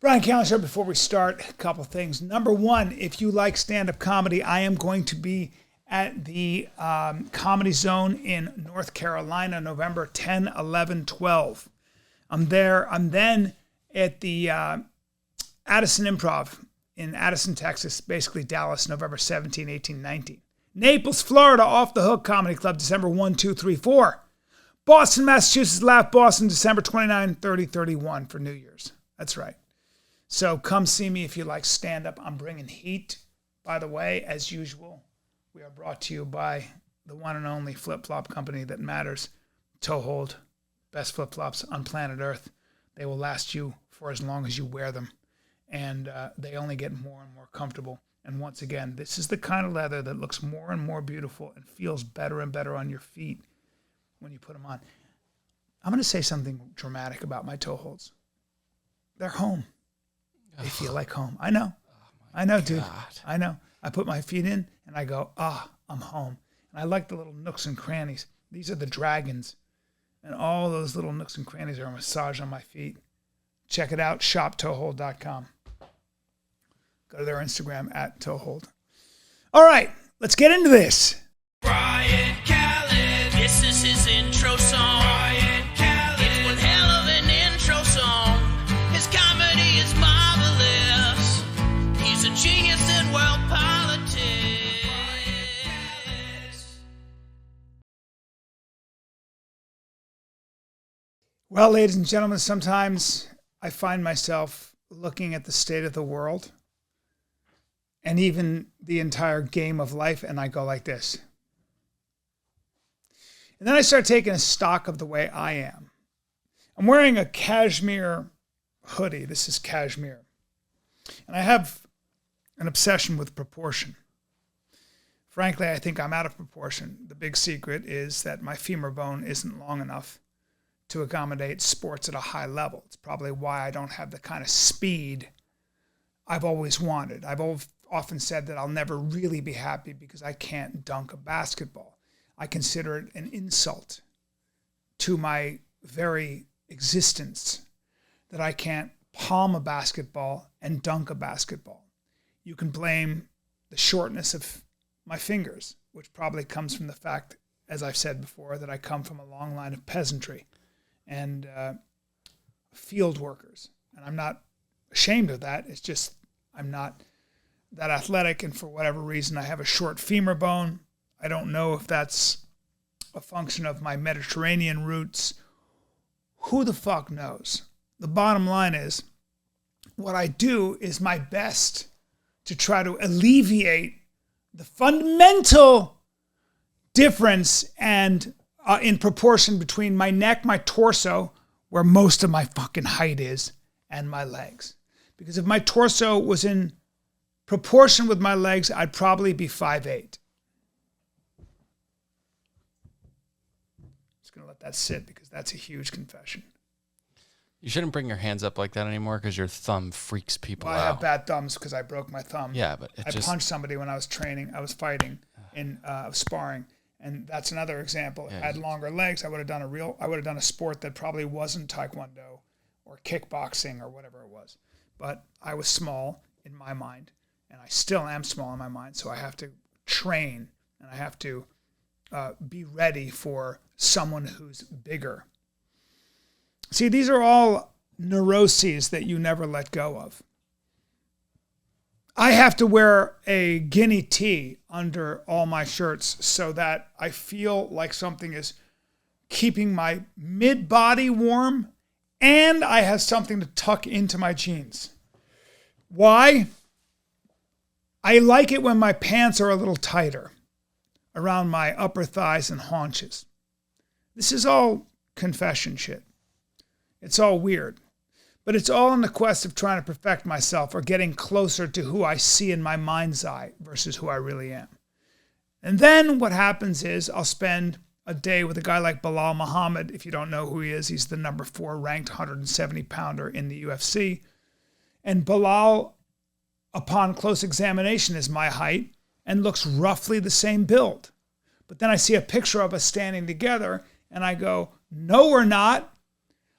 Bryan Callen Show. Before we start, a couple things. Number one, if you like stand-up comedy, I am going to be at the Comedy Zone in North Carolina, November 10, 11, 12. I'm there. I'm then at the Addison Improv in Addison, Texas, basically Dallas, November 17, 18, 19. Naples, Florida, Off the Hook Comedy Club, December 1, 2, 3, 4. Boston, Massachusetts, Laugh Boston, December 29, 30, 31 for New Year's. That's right. So come see me if you like stand-up. I'm bringing heat. By the way, as usual, we are brought to you by the one and only flip-flop company that matters, Toehold. Best flip-flops on planet Earth. They will last you for as long as you wear them. And they only get more and more comfortable. And once again, this is the kind of leather that looks more and more beautiful and feels better and better on your feet when you put them on. I'm going to say something dramatic about my toe holds. They're home. They feel like home. I know. I know, dude. I know. I put my feet in and I go, I'm home. And I like the little nooks and crannies. These are the dragons. And all those little nooks and crannies are a massage on my feet. Check it out, shoptoehold.com. Go to their Instagram at Toehold. All right, let's get into this. Bryan Callen, this is his intro song. Bryan Callen, it's one hell of an intro song. His comedy is marvelous. He's a genius in world politics. Well, ladies and gentlemen, sometimes I find myself looking at the state of the world and even the entire game of life, and I go like this. And then I start taking a stock of the way I am. I'm wearing a cashmere hoodie. This is cashmere. And I have an obsession with proportion. Frankly, I think I'm out of proportion. The big secret is that my femur bone isn't long enough to accommodate sports at a high level. It's probably why I don't have the kind of speed I've always wanted. I've often said that I'll never really be happy because I can't dunk a basketball. I consider it an insult to my very existence that I can't palm a basketball and dunk a basketball. You can blame the shortness of my fingers, which probably comes from the fact, as I've said before, that I come from a long line of peasantry and field workers. And I'm not ashamed of that. It's just I'm not that athletic, and for whatever reason, I have a short femur bone. I don't know if that's a function of my Mediterranean roots. Who the fuck knows? The bottom line is, what I do is my best to try to alleviate the fundamental difference and in proportion between my neck, my torso, where most of my fucking height is, and my legs. Because if my torso was in proportion with my legs, I'd probably be 5'8". Just going to let that sit because that's a huge confession. You shouldn't bring your hands up like that anymore because your thumb freaks people out. I have bad thumbs because I broke my thumb. Yeah, but I punched somebody when I was training. I was fighting in sparring. And that's another example. If I had longer legs, I would have done a sport that probably wasn't taekwondo or kickboxing or whatever it was. But I was small in my mind, and I still am small in my mind, so I have to train, and I have to be ready for someone who's bigger. See, these are all neuroses that you never let go of. I have to wear a guinea tee under all my shirts so that I feel like something is keeping my mid-body warm, and I have something to tuck into my jeans. Why? I like it when my pants are a little tighter around my upper thighs and haunches. This is all confession shit. It's all weird. But it's all in the quest of trying to perfect myself or getting closer to who I see in my mind's eye versus who I really am. And then what happens is I'll spend a day with a guy like Bilal Muhammad. If you don't know who he is, he's the number 4 ranked 170-pounder in the UFC. And Bilal, upon close examination, is my height and looks roughly the same build. But then I see a picture of us standing together and I go, no, we're not.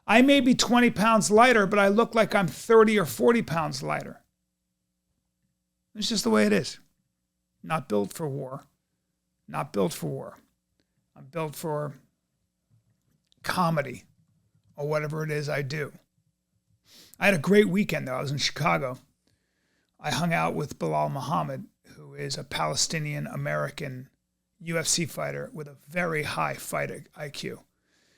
I may be 20 pounds lighter, but I look like I'm 30 or 40 pounds lighter. It's just the way it is. Not built for war. Not built for war. I'm built for comedy or whatever it is I do. I had a great weekend, though. I was in Chicago. I hung out with Bilal Muhammad, who is a Palestinian-American UFC fighter with a very high fight IQ.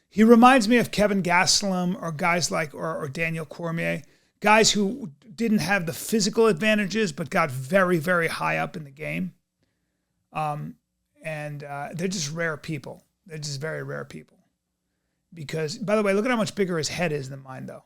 He reminds me of Kevin Gastelum or guys like, or Daniel Cormier, guys who didn't have the physical advantages but got very, very high up in the game. And they're just rare people. They're just very rare people. Because, by the way, look at how much bigger his head is than mine, though.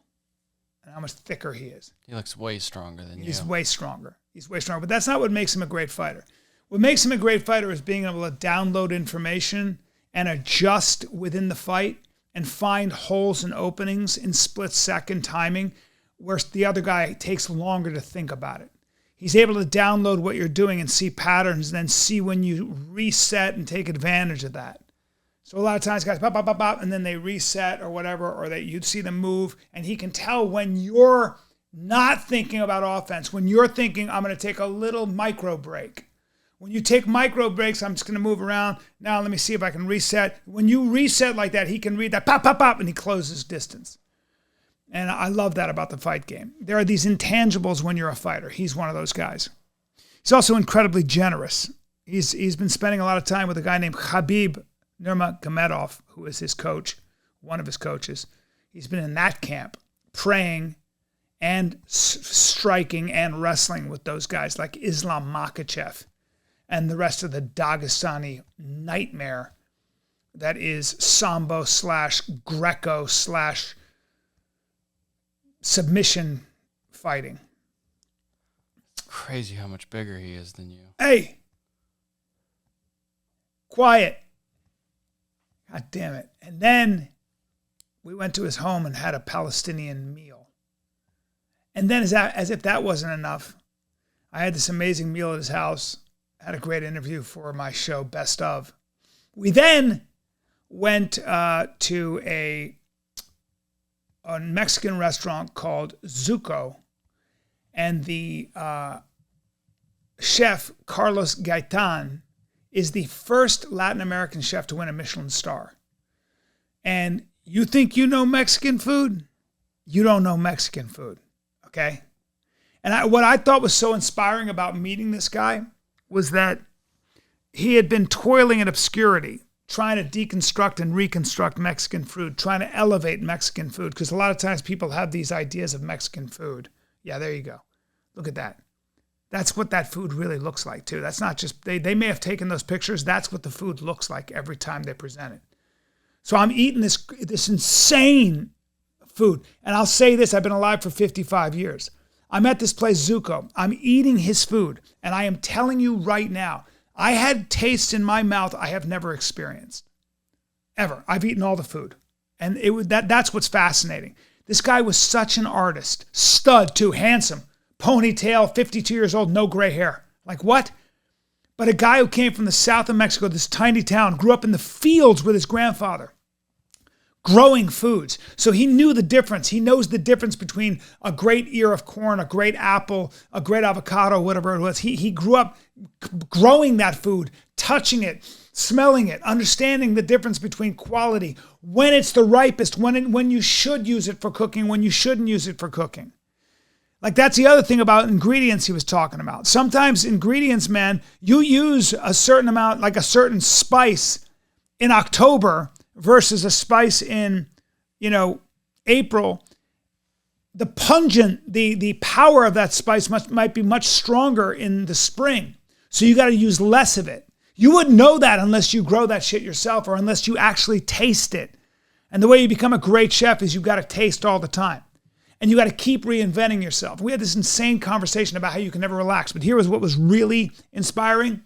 And how much thicker he is. He looks way stronger than you. He's way stronger. He's way stronger. But that's not what makes him a great fighter. What makes him a great fighter is being able to download information and adjust within the fight and find holes and openings in split-second timing where the other guy takes longer to think about it. He's able to download what you're doing and see patterns and then see when you reset and take advantage of that. So a lot of times guys pop, pop, pop, pop, and then they reset or whatever, or you'd see them move, and he can tell when you're not thinking about offense, when you're thinking, I'm going to take a little micro break. When you take micro breaks, I'm just going to move around. Now let me see if I can reset. When you reset like that, he can read that pop, pop, pop, and he closes distance. And I love that about the fight game. There are these intangibles when you're a fighter. He's one of those guys. He's also incredibly generous. He's been spending a lot of time with a guy named Khabib Nurmagomedov, who is his coach, one of his coaches. He's been in that camp praying and striking and wrestling with those guys like Islam Makhachev and the rest of the Dagestani nightmare that is Sambo / Greco / submission fighting. It's crazy how much bigger he is than you. Hey! Quiet. God damn it. And then we went to his home and had a Palestinian meal. And then as if that wasn't enough, I had this amazing meal at his house. Had a great interview for my show, Best Of. We then went to a Mexican restaurant called Zuko. And the chef, Carlos Gaitan, is the first Latin American chef to win a Michelin star. And you think you know Mexican food? You don't know Mexican food, okay? And what I thought was so inspiring about meeting this guy was that he had been toiling in obscurity, trying to deconstruct and reconstruct Mexican food, trying to elevate Mexican food, because a lot of times people have these ideas of Mexican food. Yeah, there you go. Look at that. That's what that food really looks like, too. That's not just, they may have taken those pictures. That's what the food looks like every time they present it. So I'm eating this insane food. And I'll say this, I've been alive for 55 years. I'm at this place, Zuko. I'm eating his food. And I am telling you right now, I had tastes in my mouth I have never experienced. Ever. I've eaten all the food. And that's what's fascinating. This guy was such an artist. Stud, too. Handsome. Ponytail, 52 years old, no gray hair. Like what? But a guy who came from the south of Mexico, this tiny town, grew up in the fields with his grandfather, growing foods. So he knew the difference. He knows the difference between a great ear of corn, a great apple, a great avocado, whatever it was. He grew up growing that food, touching it, smelling it, understanding the difference between quality, when it's the ripest, when you should use it for cooking, when you shouldn't use it for cooking. Like that's the other thing about ingredients he was talking about. Sometimes ingredients, man, you use a certain amount, like a certain spice in October versus a spice in, April. The pungent, the power of that spice might be much stronger in the spring. So you got to use less of it. You wouldn't know that unless you grow that shit yourself or unless you actually taste it. And the way you become a great chef is you've got to taste all the time. And you got to keep reinventing yourself. We had this insane conversation about how you can never relax. But here was what was really inspiring.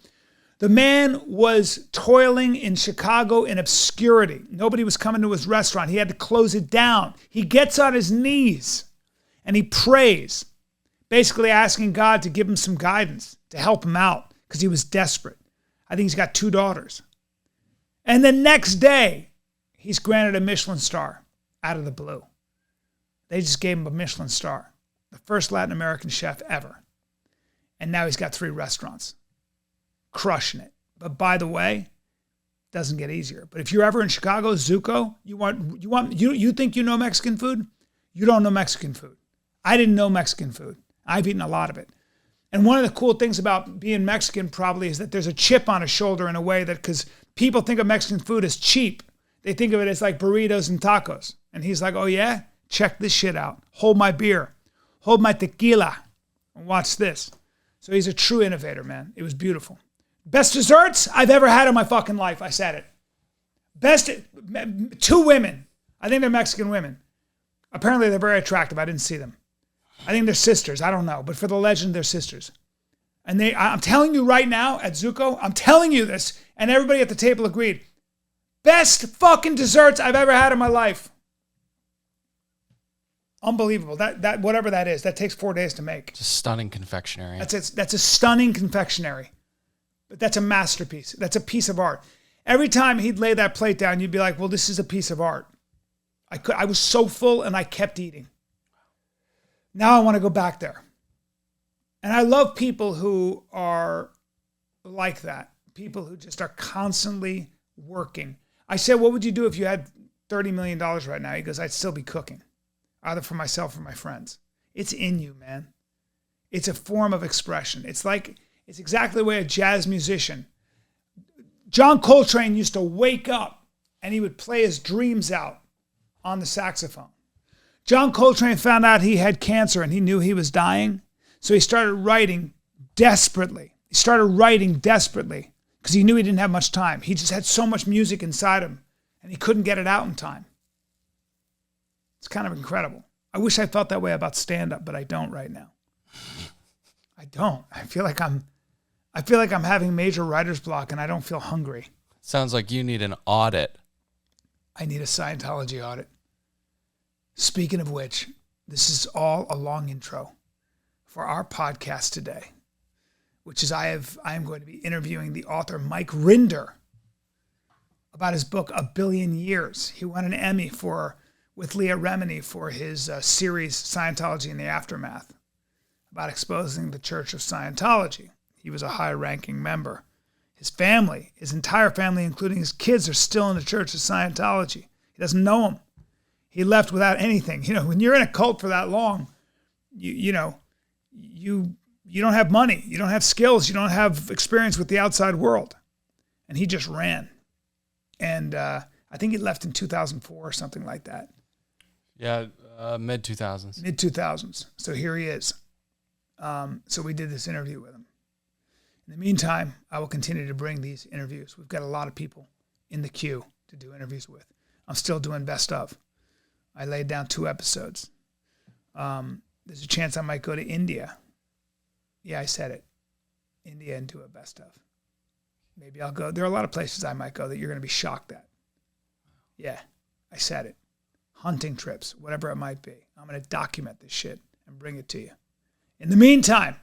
The man was toiling in Chicago in obscurity. Nobody was coming to his restaurant. He had to close it down. He gets on his knees and he prays, basically asking God to give him some guidance, to help him out because he was desperate. I think he's got 2 daughters. And the next day, he's granted a Michelin star out of the blue. They just gave him a Michelin star. The first Latin American chef ever. And now he's got 3 restaurants. Crushing it. But by the way, doesn't get easier. But if you're ever in Chicago, Zuko, you think you know Mexican food? You don't know Mexican food. I didn't know Mexican food. I've eaten a lot of it. And one of the cool things about being Mexican probably is that there's a chip on his shoulder in a way that, because people think of Mexican food as cheap. They think of it as like burritos and tacos. And he's like, oh yeah? Check this shit out. Hold my beer. Hold my tequila. And watch this. So he's a true innovator, man. It was beautiful. Best desserts I've ever had in my fucking life. I said it. Best, 2 women. I think they're Mexican women. Apparently they're very attractive. I didn't see them. I think they're sisters. I don't know. But for the legend, they're sisters. And I'm telling you right now at Zuko, I'm telling you this, and everybody at the table agreed. Best fucking desserts I've ever had in my life. Unbelievable. That whatever that is, that takes 4 days to make. It's a stunning confectionery. That's a stunning confectionery. But that's a masterpiece. That's a piece of art. Every time he'd lay that plate down, you'd be like, well, this is a piece of art. I was so full and I kept eating. Now I want to go back there. And I love people who are like that. People who just are constantly working. I said, what would you do if you had $30 million right now? He goes, I'd still be cooking, either for myself or my friends. It's in you, man. It's a form of expression. It's exactly the way a jazz musician. John Coltrane used to wake up and he would play his dreams out on the saxophone. John Coltrane found out he had cancer and he knew he was dying. So he started writing desperately. Because he knew he didn't have much time. He just had so much music inside him and he couldn't get it out in time. It's kind of incredible. I wish I felt that way about stand-up, but I don't right now. I don't. I feel like I'm having major writer's block and I don't feel hungry. Sounds like you need an audit. I need a Scientology audit. Speaking of which, this is all a long intro for our podcast today, which is I am going to be interviewing the author Mike Rinder about his book, A Billion Years. He won an Emmy with Leah Remini for his series, Scientology in the Aftermath, about exposing the Church of Scientology. He was a high-ranking member. His family, his entire family, including his kids, are still in the Church of Scientology. He doesn't know them. He left without anything. You know, when you're in a cult for that long, you don't have money. You don't have skills. You don't have experience with the outside world. And he just ran. And I think he left in 2004 or something like that. Yeah, mid-2000s. Mid-2000s. So here he is. So we did this interview with him. In the meantime, I will continue to bring these interviews. We've got a lot of people in the queue to do interviews with. I'm still doing best of. I laid down 2 episodes. There's a chance I might go to India. Yeah, I said it. India and do a best of. Maybe I'll go. There are a lot of places I might go that you're going to be shocked at. Yeah, I said it. Hunting trips, whatever it might be. I'm going to document this shit and bring it to you. In the meantime,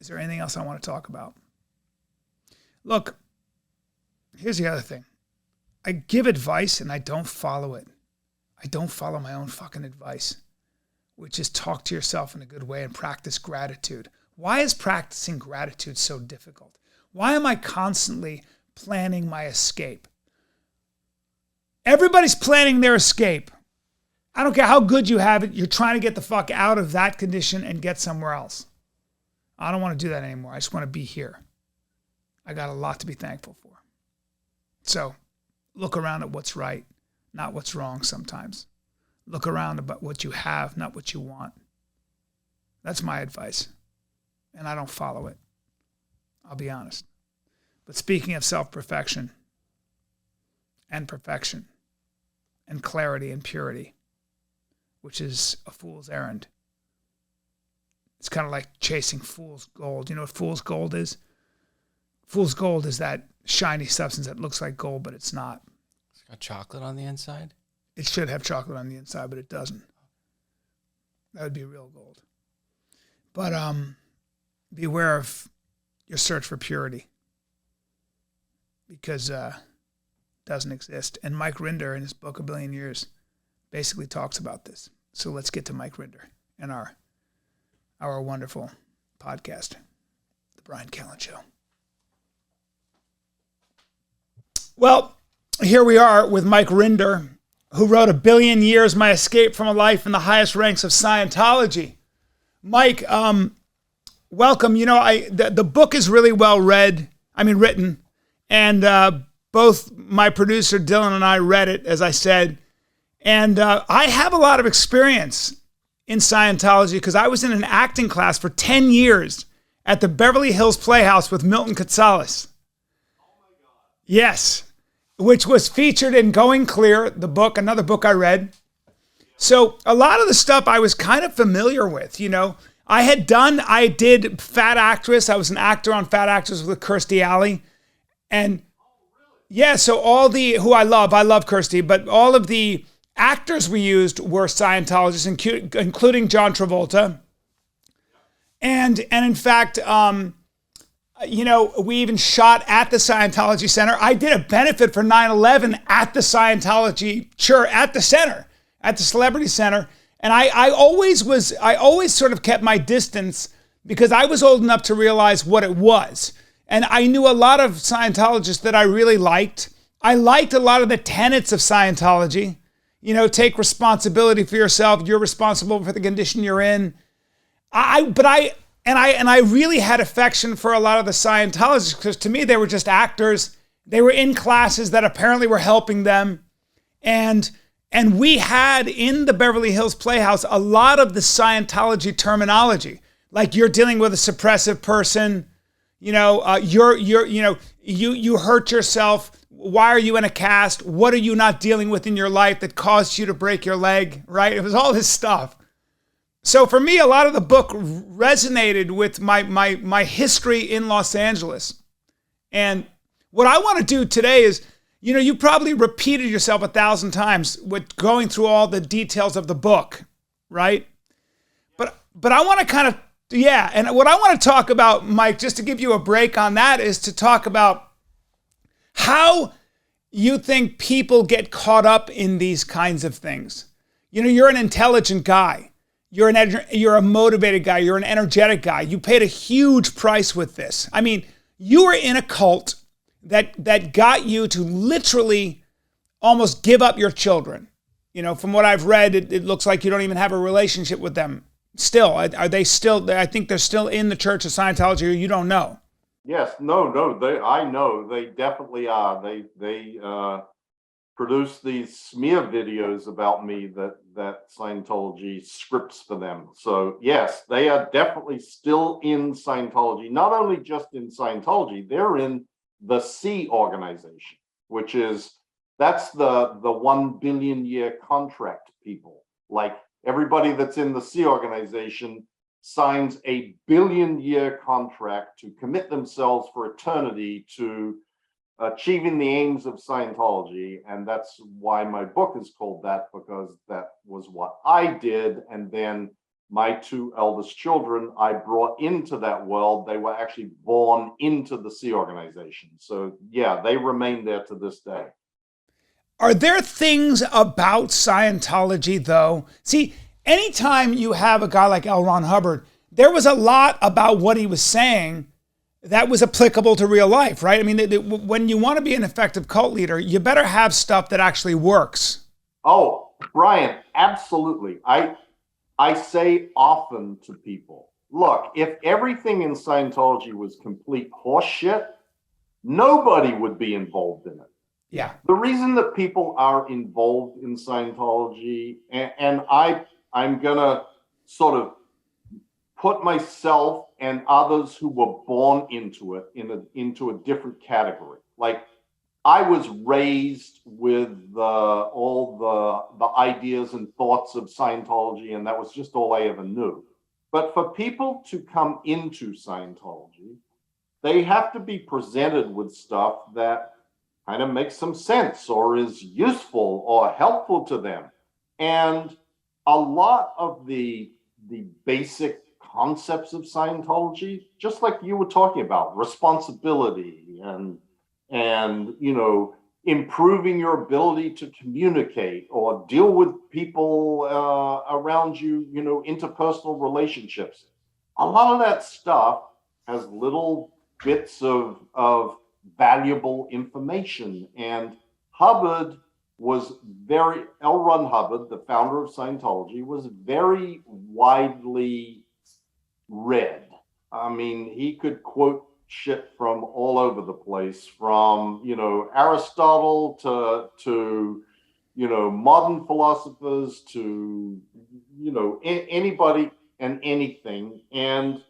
is there anything else I want to talk about? Look, here's the other thing. I give advice and I don't follow it. I don't follow my own fucking advice, which is talk to yourself in a good way and practice gratitude. Why is practicing gratitude so difficult? Why am I constantly planning my escape? Everybody's planning their escape. I don't care how good you have it. You're trying to get the fuck out of that condition and get somewhere else. I don't want to do that anymore. I just want to be here. I got a lot to be thankful for. So look around at what's right, not what's wrong sometimes. Look around about what you have, not what you want. That's my advice. And I don't follow it. I'll be honest. But speaking of self-perfection and perfection and clarity and purity, which is a fool's errand. It's kind of like chasing fool's gold. You know what fool's gold is? Fool's gold is that shiny substance that looks like gold, but it's not. It's got chocolate on the inside? It should have chocolate on the inside, but it doesn't. That would be real gold. But beware of your search for purity, because it doesn't exist. And Mike Rinder, in his book, A Billion Years, basically talks about this. So let's get to Mike Rinder and our wonderful podcast, The Bryan Callen Show. Well, here we are with Mike Rinder, who wrote 1 Billion Years, My Escape from a Life in the Highest Ranks of Scientology. Mike, welcome. You know, the book is really well written. And both my producer, Dylan, and I read it, as I said. And I have a lot of experience in Scientology because I was in an acting class for 10 years at the Beverly Hills Playhouse with Milton Katsalis. Oh my God. Yes, which was featured in Going Clear, the book, another book I read. So a lot of the stuff I was kind of familiar with, you know. I did Fat Actress. I was an actor on Fat Actress with Kirstie Alley. And yeah, so who I love Kirstie, but all of the actors we used were Scientologists, including John Travolta. And in fact, you know, we even shot at the Scientology Center. I did a benefit for 9/11 at the Scientology church, at the center, at the Celebrity Center. And I always sort of kept my distance because I was old enough to realize what it was. And I knew a lot of Scientologists that I really liked. I liked a lot of the tenets of Scientology. You know, take responsibility for yourself. You're responsible for the condition you're in. I really had affection for a lot of the Scientologists because to me, they were just actors. They were in classes that apparently were helping them. And we had in the Beverly Hills Playhouse a lot of the Scientology terminology. Like you're dealing with a suppressive person. You know, you hurt yourself. Why are you in a cast? What are you not dealing with in your life that caused you to break your leg, right? It was all this stuff. So for me, a lot of the book resonated with my history in Los Angeles. And what I want to do today is, you know, you probably repeated yourself 1,000 times with going through all the details of the book, right? But I want to kind of, yeah, and what I want to talk about, Mike, just to give you a break on that, is to talk about how you think people get caught up in these kinds of things. You know, you're an intelligent guy. You're a motivated guy. You're an energetic guy. You paid a huge price with this. I mean, you were in a cult that got you to literally almost give up your children. You know, from what I've read, it looks like you don't even have a relationship with them. Still, are they still? I think they're still in the Church of Scientology, or you don't know. Yes, no, I know they definitely are. They produce these smear videos about me that Scientology scripts for them. So yes, they are definitely still in Scientology. Not only just in Scientology, they're in the C organization, that's the 1 billion year contract people. Like everybody that's in the C organization signs a 1 billion year contract to commit themselves for eternity to achieving the aims of Scientology. And that's why my book is called that, because that was what I did. And then my 2 eldest children, I brought into that world. They were actually born into the C organization. So yeah, they remain there to this day. Are there things about Scientology, though? See, anytime you have a guy like L. Ron Hubbard, there was a lot about what he was saying that was applicable to real life, right? I mean, when you want to be an effective cult leader, you better have stuff that actually works. Oh, Bryan, absolutely. I say often to people, look, if everything in Scientology was complete horseshit, nobody would be involved in it. Yeah. The reason that people are involved in Scientology, and I'm going to sort of put myself and others who were born into it into a different category. Like, I was raised with all the ideas and thoughts of Scientology, and that was just all I ever knew. But for people to come into Scientology, they have to be presented with stuff that kind of makes some sense or is useful or helpful to them. And a lot of the basic concepts of Scientology, just like you were talking about, responsibility and you know, improving your ability to communicate or deal with people around you, interpersonal relationships. A lot of that stuff has little bits of valuable information. And Hubbard was L. Ron Hubbard, the founder of Scientology, was very widely read. I mean, he could quote shit from all over the place, from Aristotle to modern philosophers to anybody and anything. And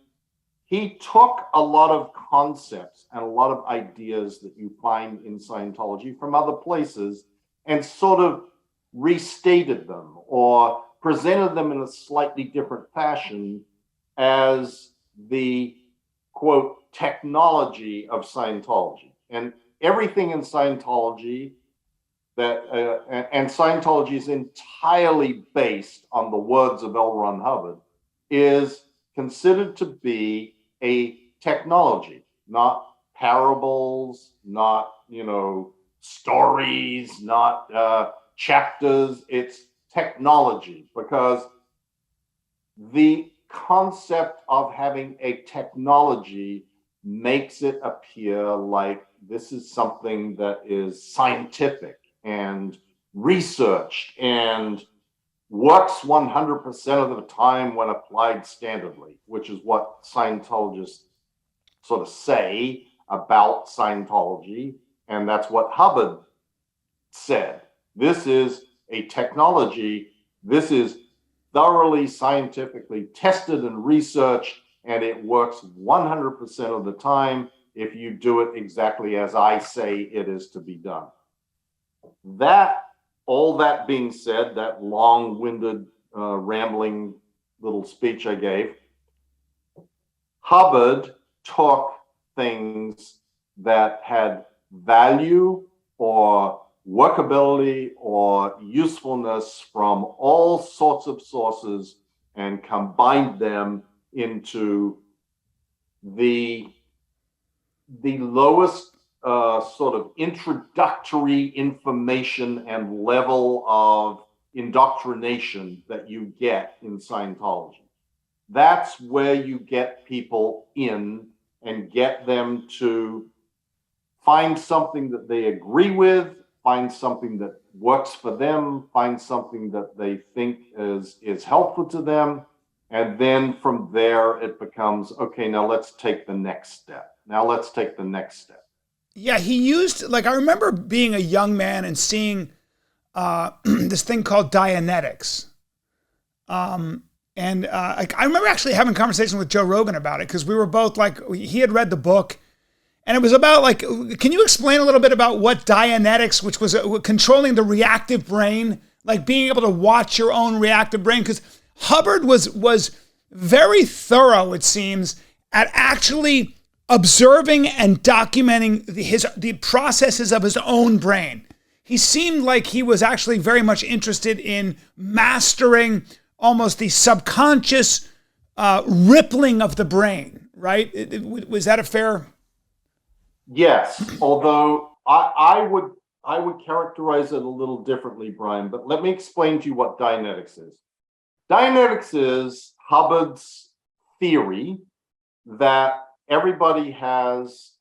he took a lot of concepts and a lot of ideas that you find in Scientology from other places and sort of restated them or presented them in a slightly different fashion as the, quote, technology of Scientology. And everything in Scientology and Scientology is entirely based on the words of L. Ron Hubbard, is considered to be a technology, not parables, not, stories, not chapters. It's technology, because the concept of having a technology makes it appear like this is something that is scientific and researched and works 100% of the time when applied standardly, which is what Scientologists sort of say about Scientology. And that's what Hubbard said. This is a technology. This is thoroughly scientifically tested and researched, and it works 100% of the time if you do it exactly as I say it is to be done. All that being said, that long-winded, rambling little speech I gave, Hubbard took things that had value or workability or usefulness from all sorts of sources and combined them into the lowest sort of introductory information and level of indoctrination that you get in Scientology. That's where you get people in and get them to find something that they agree with, find something that works for them, find something that they think is helpful to them. And then from there, it becomes, okay, now let's take the next step. Yeah, he used, I remember being a young man and seeing this thing called Dianetics. I remember actually having a conversation with Joe Rogan about it, because we were both he had read the book, and it was about can you explain a little bit about what Dianetics, which was controlling the reactive brain, being able to watch your own reactive brain? Because Hubbard was very thorough, it seems, at actually observing and documenting the processes of his own brain. He seemed like he was actually very much interested in mastering almost the subconscious rippling of the brain, right? Was that a fair? Yes, although I would characterize it a little differently, Brian, but let me explain to you what Dianetics is. Dianetics is Hubbard's theory that everybody has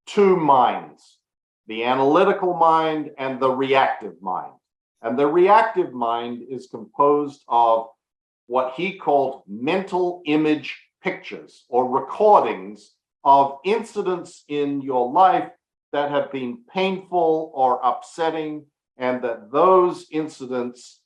two minds, the analytical mind and the reactive mind. And the reactive mind is composed of what he called mental image pictures or recordings of incidents in your life that have been painful or upsetting, and that those incidents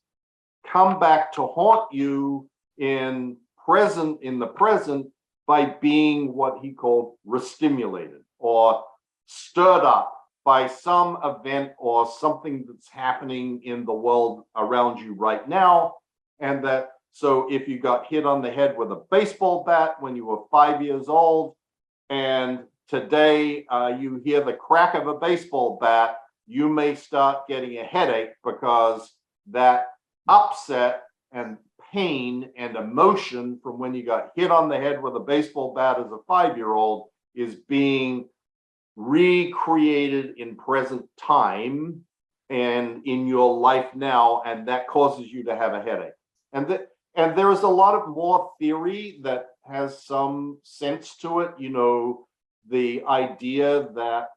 come back to haunt you in the present by being what he called restimulated or stirred up by some event or something that's happening in the world around you right now. And so if you got hit on the head with a baseball bat when you were 5 years old, and today you hear the crack of a baseball bat, you may start getting a headache, because that upset and pain and emotion from when you got hit on the head with a baseball bat as a 5-year-old is being recreated in present time and in your life now, and that causes you to have a headache. And there is a lot of more theory that has some sense to it. You know, the idea that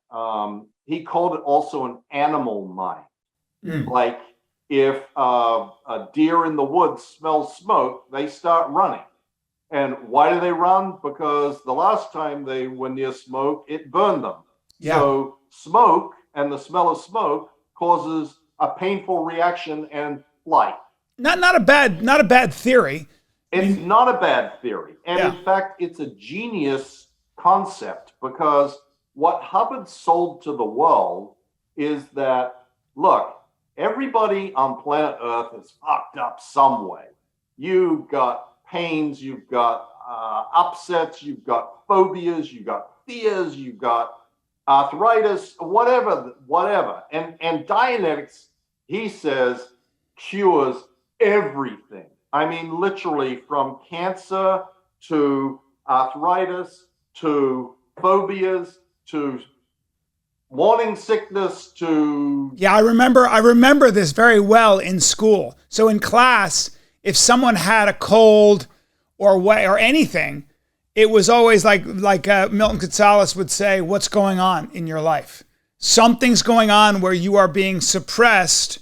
he called it also an animal mind. Like if a deer in the woods smells smoke, they start running. And why do they run? Because the last time they were near smoke, it burned them. Yeah. So smoke and the smell of smoke causes a painful reaction and flight. Not a bad theory. It's not a bad theory. And Yeah. in fact, it's a genius concept, because what Hubbard sold to the world is that, look, everybody on planet Earth is fucked up some way. You've got pains, you've got upsets, you've got phobias, you've got fears, you've got arthritis, whatever. And Dianetics, he says, cures everything. I mean, literally from cancer to arthritis to phobias to morning sickness to... Yeah, I remember this very well in school. So in class, if someone had a cold or anything, it was always like Milton Gonzalez would say, what's going on in your life? Something's going on where you are being suppressed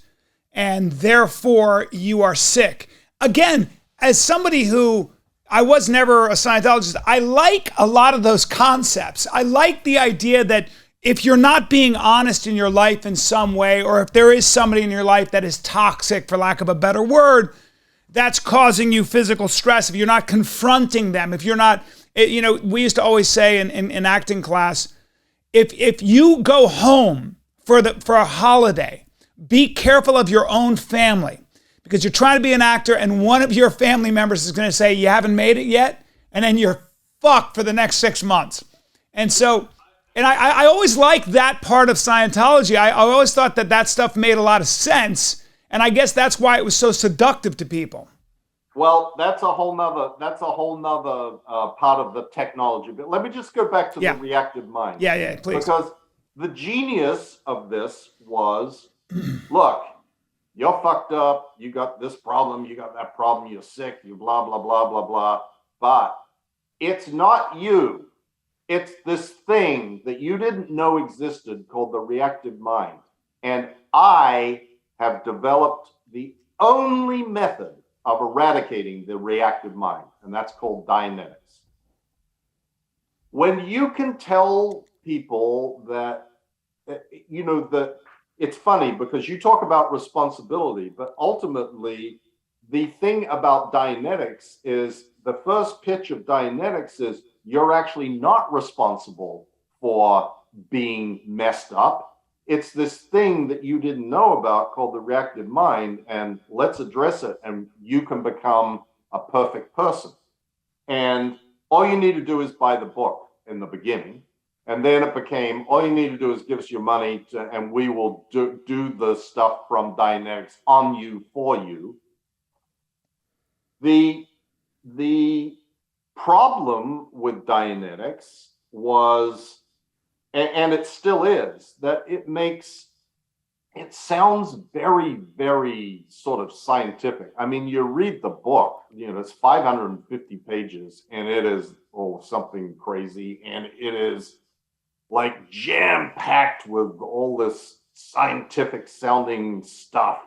and therefore you are sick. Again, as somebody who, I was never a Scientologist, I like a lot of those concepts. I like the idea that if you're not being honest in your life in some way, or if there is somebody in your life that is toxic, for lack of a better word, that's causing you physical stress. If you're not confronting them, if you're not, you know, we used to always say in acting class, if you go home for a holiday, be careful of your own family, because you're trying to be an actor and one of your family members is going to say, you haven't made it yet. And then you're fucked for the next 6 months. And so, and I always liked that part of Scientology. I always thought that stuff made a lot of sense. And I guess that's why it was so seductive to people. Well, that's a whole nother part of the technology. But let me just go back to the reactive mind. Yeah, please. Because the genius of this was, look, you're fucked up, you got this problem, you got that problem, you're sick, you blah, blah, blah, blah, blah. But it's not you. It's this thing that you didn't know existed called the reactive mind. And I have developed the only method of eradicating the reactive mind, and that's called Dianetics. When you can tell people that, you know, that it's funny because you talk about responsibility, but ultimately the thing about Dianetics is the first pitch of Dianetics is you're actually not responsible for being messed up. It's this thing that you didn't know about called the reactive mind, and let's address it, and you can become a perfect person. And all you need to do is buy the book in the beginning. And then it became, all you need to do is give us your money and we will do the stuff from Dianetics on you, for you. The problem with Dianetics was, and it still is, that it sounds very, very sort of scientific. I mean, you read the book, you know, it's 550 pages and it is something crazy, and it is like jam-packed with all this scientific sounding stuff,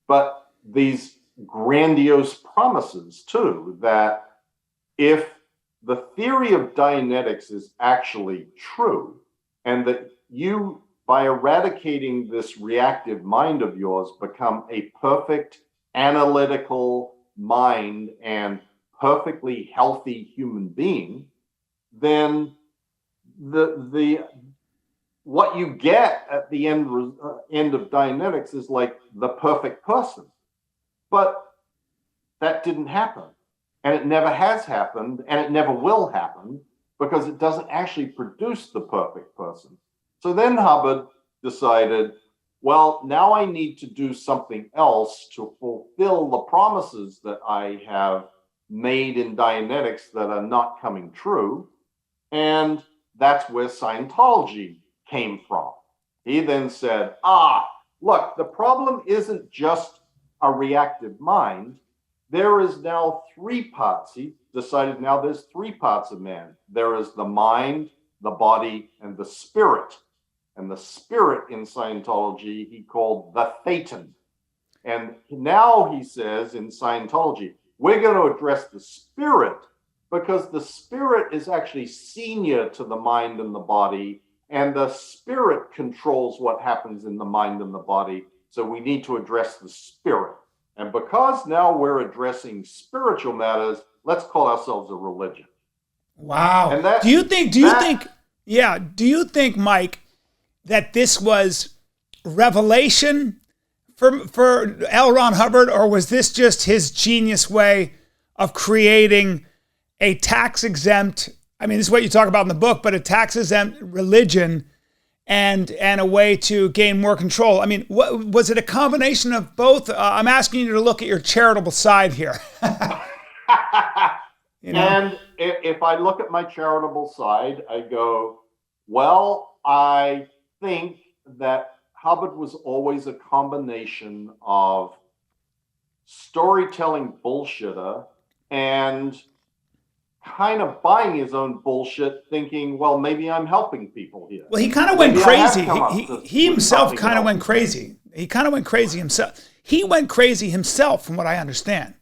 but these grandiose promises too, that if the theory of Dianetics is actually true, and that you, by eradicating this reactive mind of yours, become a perfect analytical mind and perfectly healthy human being, then what you get at the end of Dianetics is like the perfect person. But that didn't happen. And it never has happened, and it never will happen, because it doesn't actually produce the perfect person. So then Hubbard decided, well, now I need to do something else to fulfill the promises that I have made in Dianetics that are not coming true. And that's where Scientology came from. He then said, look, the problem isn't just a reactive mind. There is now three parts. He decided now there's three parts of man. There is the mind, the body, and the spirit. And the spirit in Scientology he called the Thetan. And now he says in Scientology, we're going to address the spirit because the spirit is actually senior to the mind and the body, and the spirit controls what happens in the mind and the body. So we need to address the spirit. And because now we're addressing spiritual matters, let's call ourselves a religion. Wow. And do you think, Mike, that this was revelation for L. Ron Hubbard, or was this just his genius way of creating a tax-exempt, I mean, this is what you talk about in the book, but a tax-exempt religion and a way to gain more control? I mean, was it a combination of both? I'm asking you to look at your charitable side here. You know? And if I look at my charitable side, I go, well, I think that Hubbard was always a combination of storytelling bullshitter and kind of buying his own bullshit, thinking, well, maybe I'm helping people here. Well, he kind of went crazy. He himself kind of went crazy. He kind of went crazy himself. He went crazy himself, from what I understand.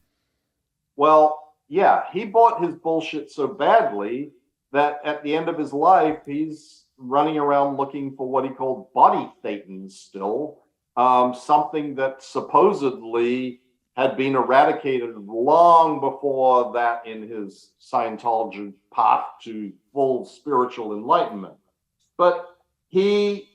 Well, yeah, he bought his bullshit so badly that at the end of his life, he's running around looking for what he called body thetans still, something that supposedly had been eradicated long before that in his Scientology path to full spiritual enlightenment. But he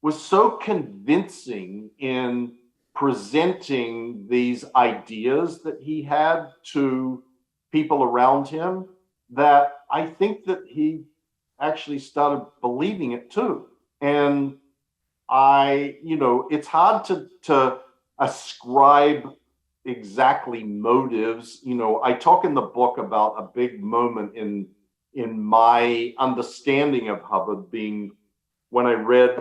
was so convincing in presenting these ideas that he had to people around him that I think that he actually started believing it too. And it's hard to ascribe exactly motives. I talk in the book about a big moment in my understanding of Hubbard being when I read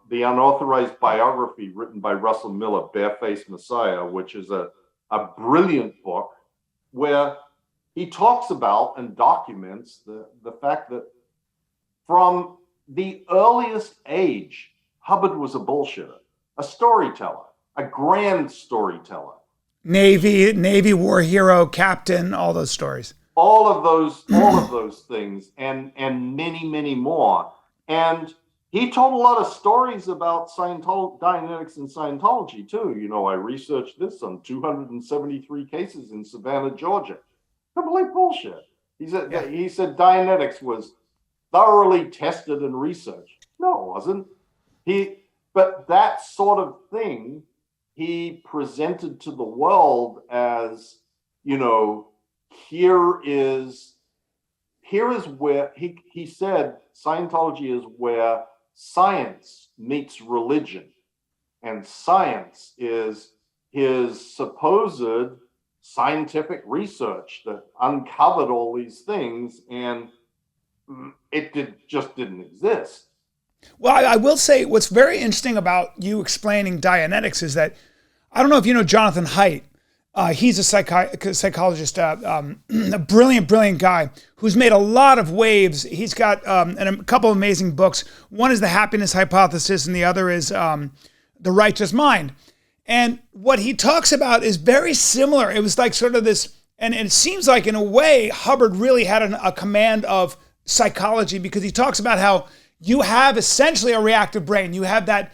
the unauthorized biography written by Russell Miller, Barefaced Messiah, which is a brilliant book where he talks about and documents the fact that from the earliest age, Hubbard was a bullshitter, a storyteller, a grand storyteller. Navy war hero, captain, all those stories. All of those things and many, many more. And he told a lot of stories about Dianetics and Scientology too. I researched this on 273 cases in Savannah, Georgia. Complete bullshit. He said Dianetics was thoroughly tested and researched. No, it wasn't. But that sort of thing he presented to the world as, here is where he said Scientology is where science meets religion, and science is his supposed scientific research that uncovered all these things, and it just didn't exist. Well, I will say what's very interesting about you explaining Dianetics is that, I don't know if you know Jonathan Haidt. He's a psychologist, a brilliant guy who's made a lot of waves. He's got a couple of amazing books. One is The Happiness Hypothesis, and the other is The Righteous Mind. And what he talks about is very similar. It was like sort of this, and it seems like in a way, Hubbard really had a command of psychology, because he talks about how you have essentially a reactive brain. You have a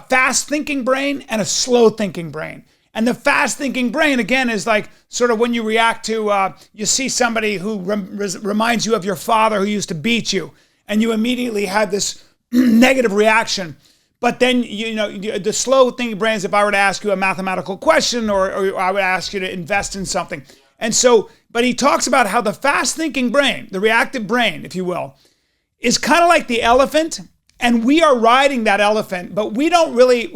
fast-thinking brain and a slow-thinking brain. And the fast-thinking brain, again, is like sort of when you react to, you see somebody who reminds you of your father who used to beat you, and you immediately have this negative reaction. But then, the slow-thinking brain is if I were to ask you a mathematical question or I would ask you to invest in something. And so, but he talks about how the fast-thinking brain, the reactive brain, if you will, is kind of like the elephant, and we are riding that elephant, but we don't really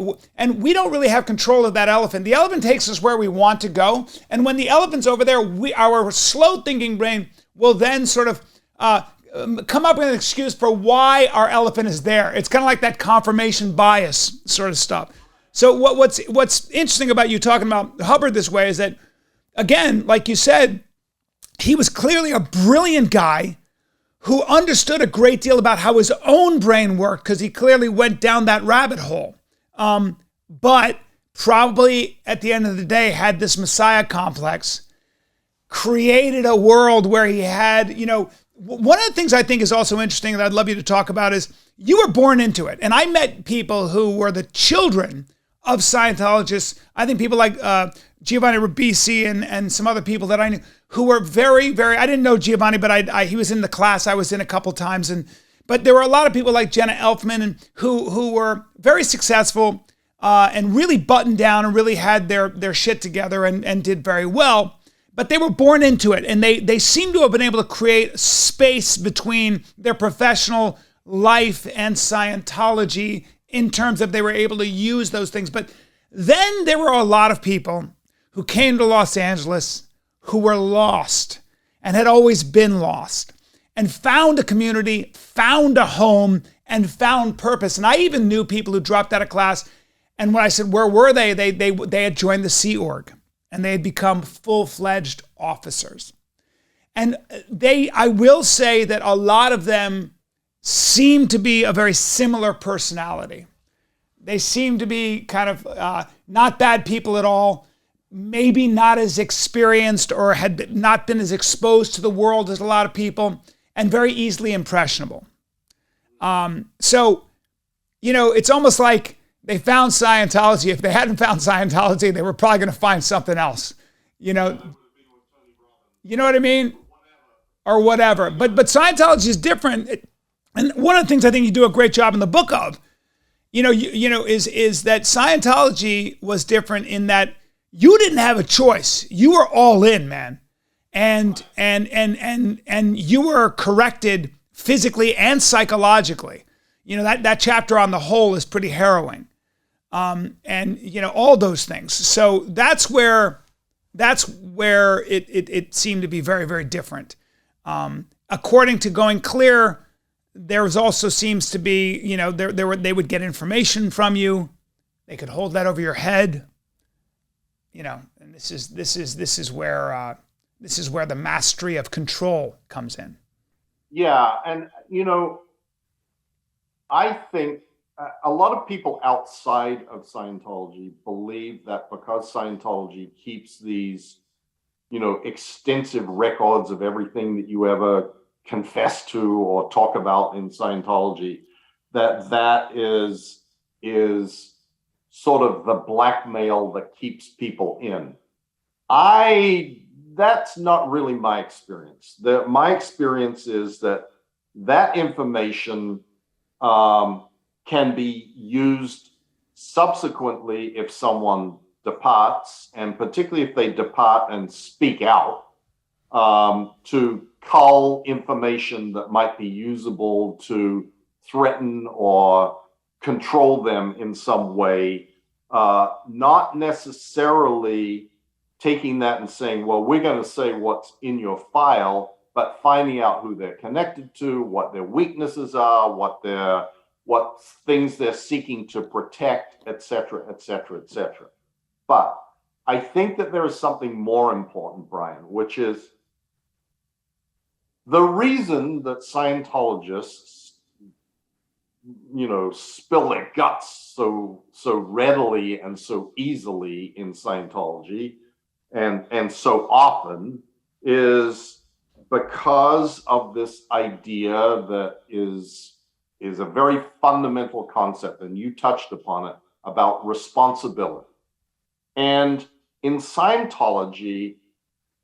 have control of that elephant. The elephant takes us where we want to go, and when the elephant's over there, our slow-thinking brain will then sort of come up with an excuse for why our elephant is there. It's kind of like that confirmation bias sort of stuff. So what's interesting about you talking about Hubbard this way is that, again, like you said, he was clearly a brilliant guy who understood a great deal about how his own brain worked because he clearly went down that rabbit hole. But probably at the end of the day had this Messiah complex, created a world where he had, one of the things I think is also interesting that I'd love you to talk about is you were born into it. And I met people who were the children of Scientologists. I think people like Giovanni Ribisi and some other people that I knew who were very, very, I didn't know Giovanni, but he was in the class I was in a couple times. But there were a lot of people like Jenna Elfman and who were very successful and really buttoned down and really had their shit together and did very well. But they were born into it, and they seem to have been able to create space between their professional life and Scientology in terms of they were able to use those things. But then there were a lot of people who came to Los Angeles who were lost and had always been lost and found a community, found a home, and found purpose. And I even knew people who dropped out of class, and when I said, where were they? They had joined the Sea Org. And they had become full-fledged officers. And I will say that a lot of them seem to be a very similar personality. They seem to be kind of not bad people at all, maybe not as experienced or had not been as exposed to the world as a lot of people, and very easily impressionable. So, it's almost like they found Scientology. If they hadn't found Scientology, they were probably going to find something else. You know what I mean? Or whatever. But Scientology is different. And one of the things I think you do a great job in the book of, is that Scientology was different in that you didn't have a choice. You were all in, man. And you were corrected physically and psychologically. That chapter on the whole is pretty harrowing. All those things. So that's where it seemed to be very, very different. According to Going Clear, there also seems to be, they would get information from you. They could hold that over your head. And this is where the mastery of control comes in. Yeah, and I think a lot of people outside of Scientology believe that because Scientology keeps these, extensive records of everything that you ever confess to or talk about in Scientology, that is sort of the blackmail that keeps people in. That's not really my experience. My experience is that information can be used subsequently if someone departs, and particularly if they depart and speak out, to cull information that might be usable to threaten or control them in some way, not necessarily taking that and saying, well, we're going to say what's in your file, but finding out who they're connected to, what their weaknesses are, what things they're seeking to protect, et cetera, et cetera, et cetera. But I think that there is something more important, Bryan, which is the reason that Scientologists, spill their guts so readily and so easily in Scientology and so often is because of this idea that is a very fundamental concept, and you touched upon it, about responsibility. And in Scientology,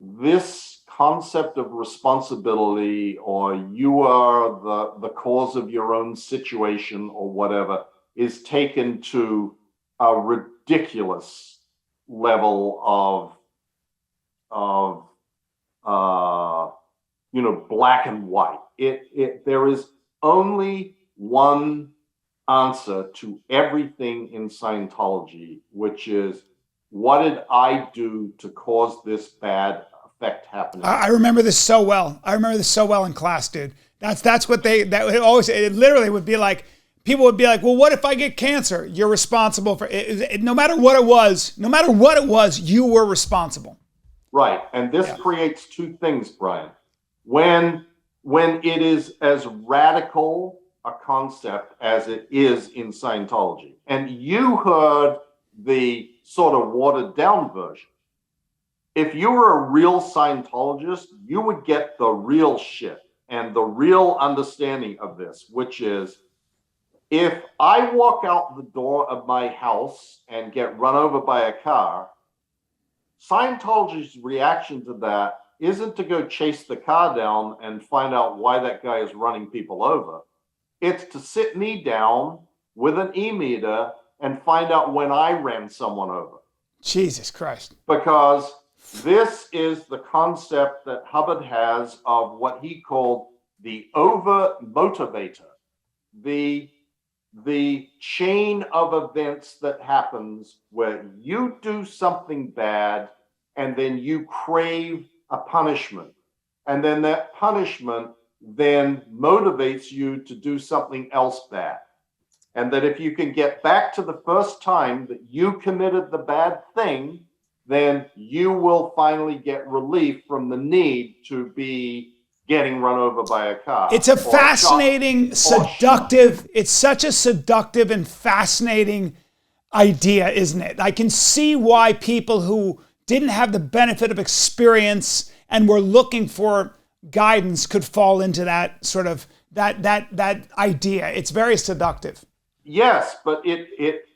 this concept of responsibility, or you are the cause of your own situation or whatever, is taken to a ridiculous level of black and white. There is only one answer to everything in Scientology, which is, what did I do to cause this bad effect happening. I remember this so well. I remember this so well in class, dude. That's what it literally would be like. People would be like, well, what if I get cancer? You're responsible for it. No matter what it was, you were responsible. Right. And this creates two things, Brian. When it is as radical a concept as it is in Scientology, and you heard the sort of watered down version. If you were a real Scientologist, you would get the real shit and the real understanding of this, which is, if I walk out the door of my house and get run over by a car, Scientology's reaction to that isn't to go chase the car down and find out why that guy is running people over. It's to sit me down with an e-meter and find out when I ran someone over. Jesus Christ. Because this is the concept that Hubbard has of what he called the over-motivator, the chain of events that happens where you do something bad and then you crave a punishment. And then that punishment then motivates you to do something else bad. And that if you can get back to the first time that you committed the bad thing, then you will finally get relief from the need to be getting run over by a car. It's a fascinating, seductive, it's such a seductive and fascinating idea, isn't it? I can see why people who didn't have the benefit of experience and were looking for guidance could fall into that sort of, that idea. It's very seductive. Yes, but it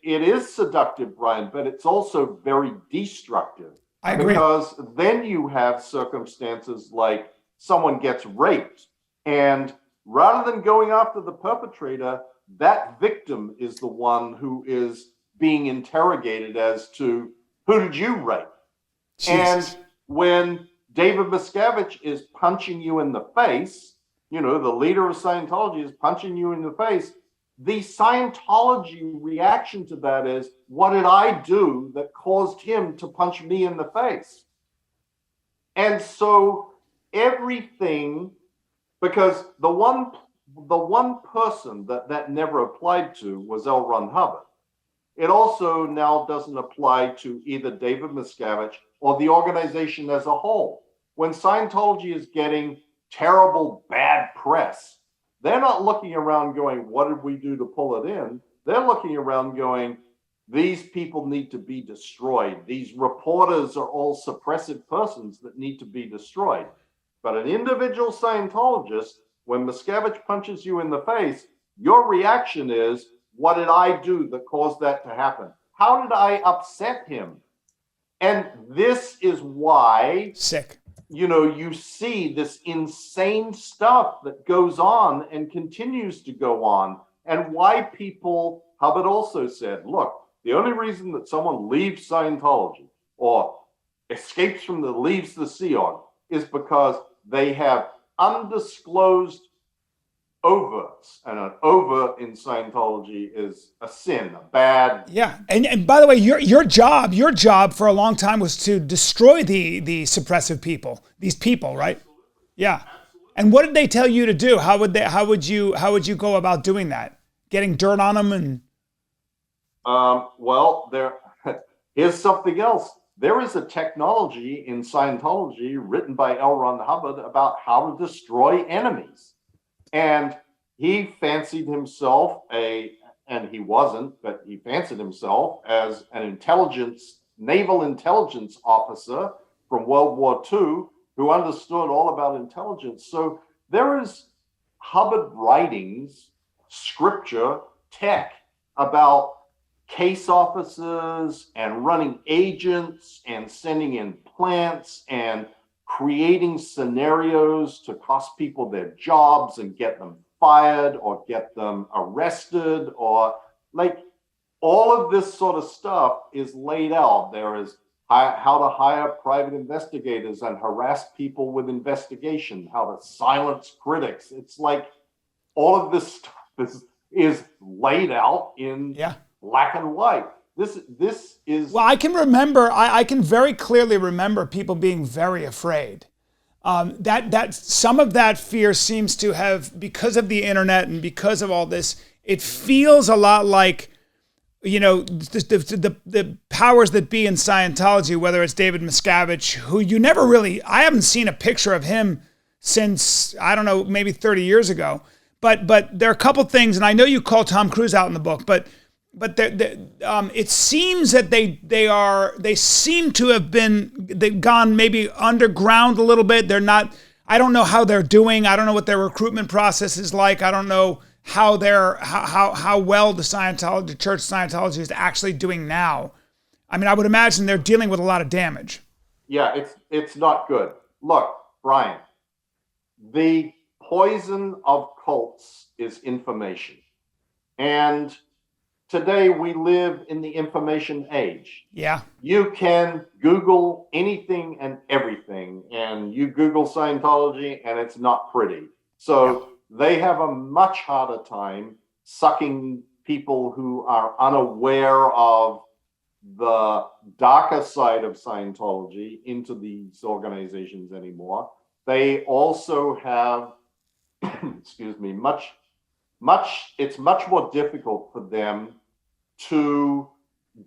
is seductive, Brian, but it's also very destructive. I agree. Because then you have circumstances like someone gets raped, and rather than going after the perpetrator, that victim is the one who is being interrogated as to, who did you rape? Jesus. And when David Miscavige is punching you in the face, you know, the leader of Scientology is punching you in the face, the Scientology reaction to that is, what did I do that caused him to punch me in the face? And so everything, because the one person that never applied to was L. Ron Hubbard. It also now doesn't apply to either David Miscavige or the organization as a whole. When Scientology is getting terrible, bad press, they're not looking around going, what did we do to pull it in? They're looking around going, these people need to be destroyed. These reporters are all suppressive persons that need to be destroyed. But an individual Scientologist, when Miscavige punches you in the face, your reaction is, what did I do that caused that to happen? How did I upset him? And this is why, you know, you see this insane stuff that goes on and continues to go on. And why people, Hubbard also said, look, the only reason that someone leaves Scientology or escapes from leaves the Sea Org is because they have undisclosed overts, and an overt in Scientology is a sin, a bad. Yeah, and by the way, your job for a long time was to destroy the suppressive people, these people, right? Yeah. Absolutely. And what did they tell you to do? How would you go about doing that? Getting dirt on them and. Well, here's something else. There is a technology in Scientology written by L. Ron Hubbard about how to destroy enemies. And he fancied himself and he wasn't, but he fancied himself as an naval intelligence officer from World War II who understood all about intelligence. So there is Hubbard writings, scripture, tech about case officers and running agents and sending in plants and creating scenarios to cost people their jobs and get them fired or get them arrested, or like all of this sort of stuff is laid out. There is how to hire private investigators and harass people with investigation, how to silence critics. It's like all of this stuff is laid out in black and white. This is Well, I can remember, I can very clearly remember people being very afraid. That some of that fear seems to have, because of the internet and because of all this, it feels a lot like, the powers that be in Scientology, whether it's David Miscavige, who I haven't seen a picture of him since, I don't know, maybe 30 years ago. But there are a couple things, and I know you call Tom Cruise out in the book, but it seems that they seem to have they've gone maybe underground a little bit. They're not. I don't know how they're doing. I don't know what their recruitment process is like. I don't know how well the Church of Scientology is actually doing now. I mean, I would imagine they're dealing with a lot of damage. Yeah, it's not good. Look, Bryan, the poison of cults is information, and today we live in the information age. Yeah. You can Google anything and everything, and you Google Scientology and it's not pretty. So they have a much harder time sucking people who are unaware of the darker side of Scientology into these organizations anymore. They also have, excuse me, it's much more difficult for them to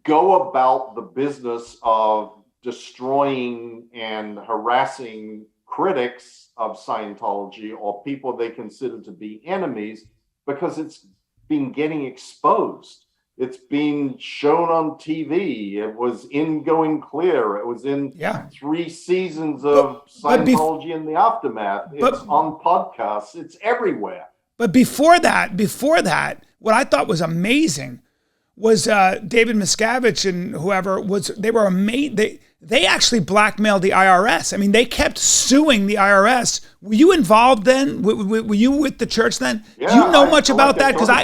go about the business of destroying and harassing critics of Scientology or people they consider to be enemies, because it's been getting exposed. It's been shown on TV. It was in Going Clear. It was in 3 seasons of Scientology in the Aftermath. It's on podcasts. It's everywhere. But before that, what I thought was amazing was David Miscavige and whoever they were amazing. They actually blackmailed the IRS. I mean, they kept suing the IRS. Were you involved then? Were you with the church then? Yeah, do you know much about that? Because I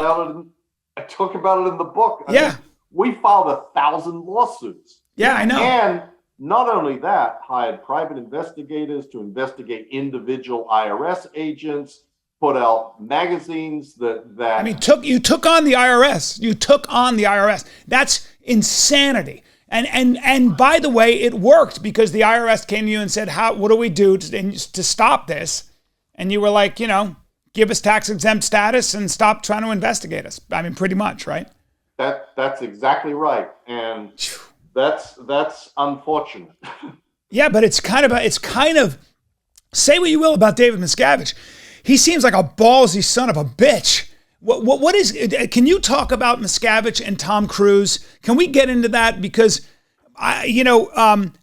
talk about it in the book. I mean, we filed 1,000 lawsuits. Yeah, I know. And not only that, hired private investigators to investigate individual IRS agents, put out magazines that I mean, you took on the IRS. You took on the IRS. That's insanity. And by the way, it worked, because the IRS came to you and said, what do we do to stop this? And you were like, give us tax exempt status and stop trying to investigate us. I mean, pretty much, right? That's exactly right. And that's unfortunate. Yeah, but it's kind of say what you will about David Miscavige. He seems like a ballsy son of a bitch. What is? Can you talk about Miscavige and Tom Cruise? Can we get into that? Because Tom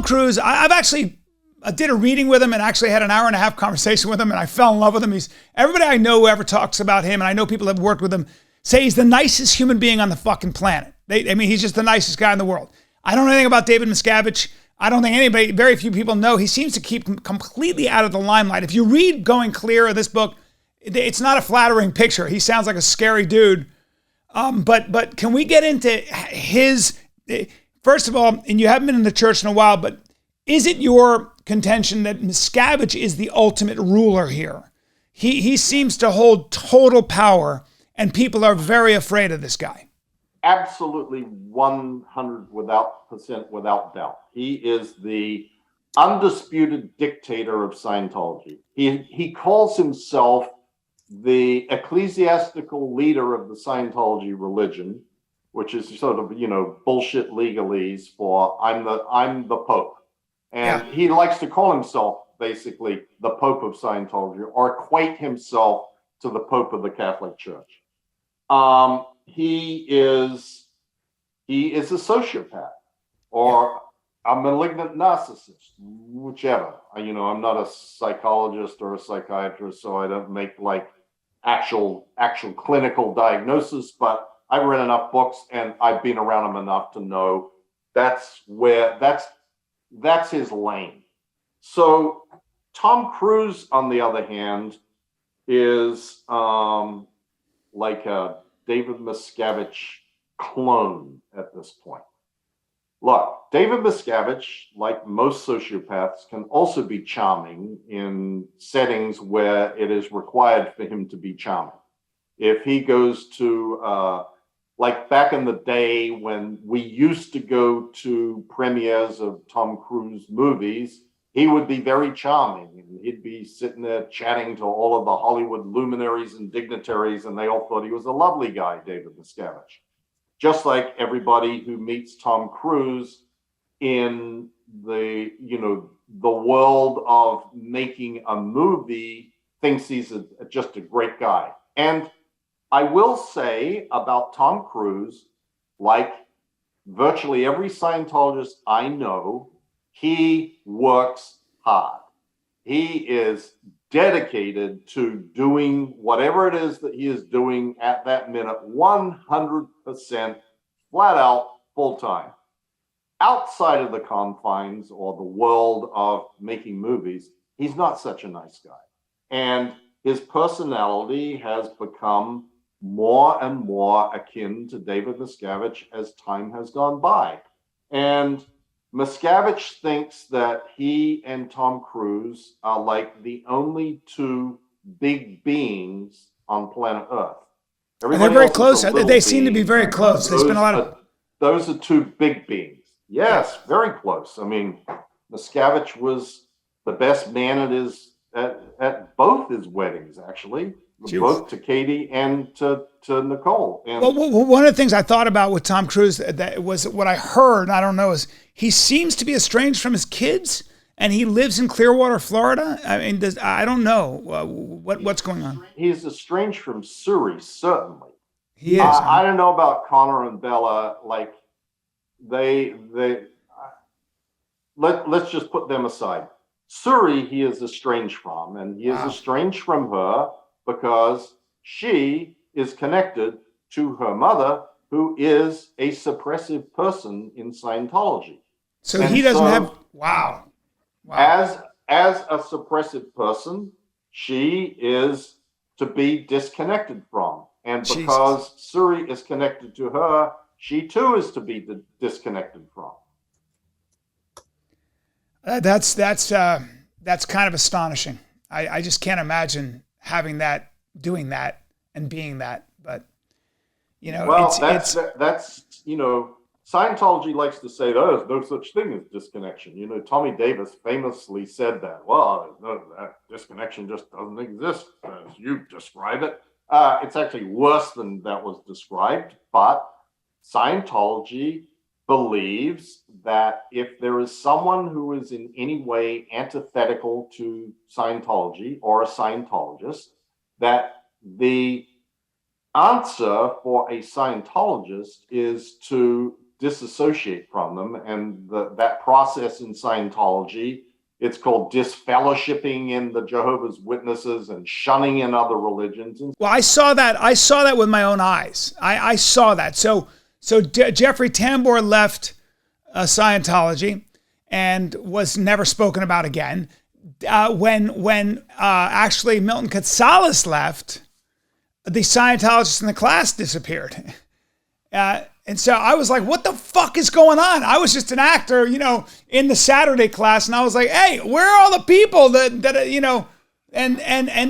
Cruise, I did a reading with him and actually had an hour-and-a-half conversation with him, and I fell in love with him. Everybody I know who ever talks about him, and I know people that have worked with him, say he's the nicest human being on the fucking planet. He's just the nicest guy in the world. I don't know anything about David Miscavige. I don't think very few people know. He seems to keep completely out of the limelight. If you read Going Clear, or this book, it's not a flattering picture. He sounds like a scary dude. But can we get into his, first of all, and you haven't been in the church in a while, but is it your contention that Miscavige is the ultimate ruler here? He seems to hold total power, and people are very afraid of this guy. Absolutely 100% without doubt. He is the undisputed dictator of Scientology. He calls himself the ecclesiastical leader of the Scientology religion, which is sort of, bullshit legalese for I'm the Pope. And he likes to call himself basically the Pope of Scientology, or equate himself to the Pope of the Catholic Church. He is a sociopath or a malignant narcissist, whichever. I'm not a psychologist or a psychiatrist, so I don't make like actual clinical diagnosis, but I've read enough books and I've been around him enough to know that's his lane. So Tom Cruise, on the other hand, is like a David Miscavige clone at this point. Look, David Miscavige, like most sociopaths, can also be charming in settings where it is required for him to be charming. If he goes to like back in the day when we used to go to premieres of Tom Cruise movies, he would be very charming, and he'd be sitting there chatting to all of the Hollywood luminaries and dignitaries, and they all thought he was a lovely guy, David Miscavige. Just like everybody who meets Tom Cruise in the, the world of making a movie thinks he's just a great guy. And I will say about Tom Cruise, like virtually every Scientologist I know, he works hard. He is dedicated to doing whatever it is that he is doing at that minute, 100% flat out full time. Outside of the confines or the world of making movies, he's not such a nice guy. And his personality has become more and more akin to David Miscavige as time has gone by. And Miscavige thinks that he and Tom Cruise are like the only two big beings on planet Earth. And they're very close. They seem to be very close. They spend a lot of... Those are two big beings. Yes, very close. I mean, Miscavige was the best man at both his weddings, actually. Both to Katie and to Nicole. And well, one of the things I thought about with Tom Cruise that was what I heard, I don't know, is he seems to be estranged from his kids, and he lives in Clearwater, Florida. I mean, I don't know what's going on. He's estranged from Suri, certainly. He is. I don't know about Connor and Bella. Like let's just put them aside. Suri, he is estranged from, and he is estranged from her because she is connected to her mother, who is a suppressive person in Scientology. So he doesn't have, wow. As a suppressive person, she is to be disconnected from. And because Suri is connected to her, she too is to be disconnected from. That's kind of astonishing. I just can't imagine having that, doing that, and being that. But that's Scientology likes to say there's no such thing as disconnection. Tommy Davis famously said that. Well, that disconnection just doesn't exist as you describe it. It's actually worse than that was described. But Scientology believes that if there is someone who is in any way antithetical to Scientology or a Scientologist, that the answer for a Scientologist is to disassociate from them. And that process in Scientology, it's called disfellowshipping in the Jehovah's Witnesses and shunning in other religions. Well, I saw that with my own eyes. I saw that. So Jeffrey Tambor left Scientology and was never spoken about again. When actually Milton Katsalas left, the Scientologists in the class disappeared. And so I was like, what the fuck is going on? I was just an actor, in the Saturday class, and I was like, hey, where are all the people that and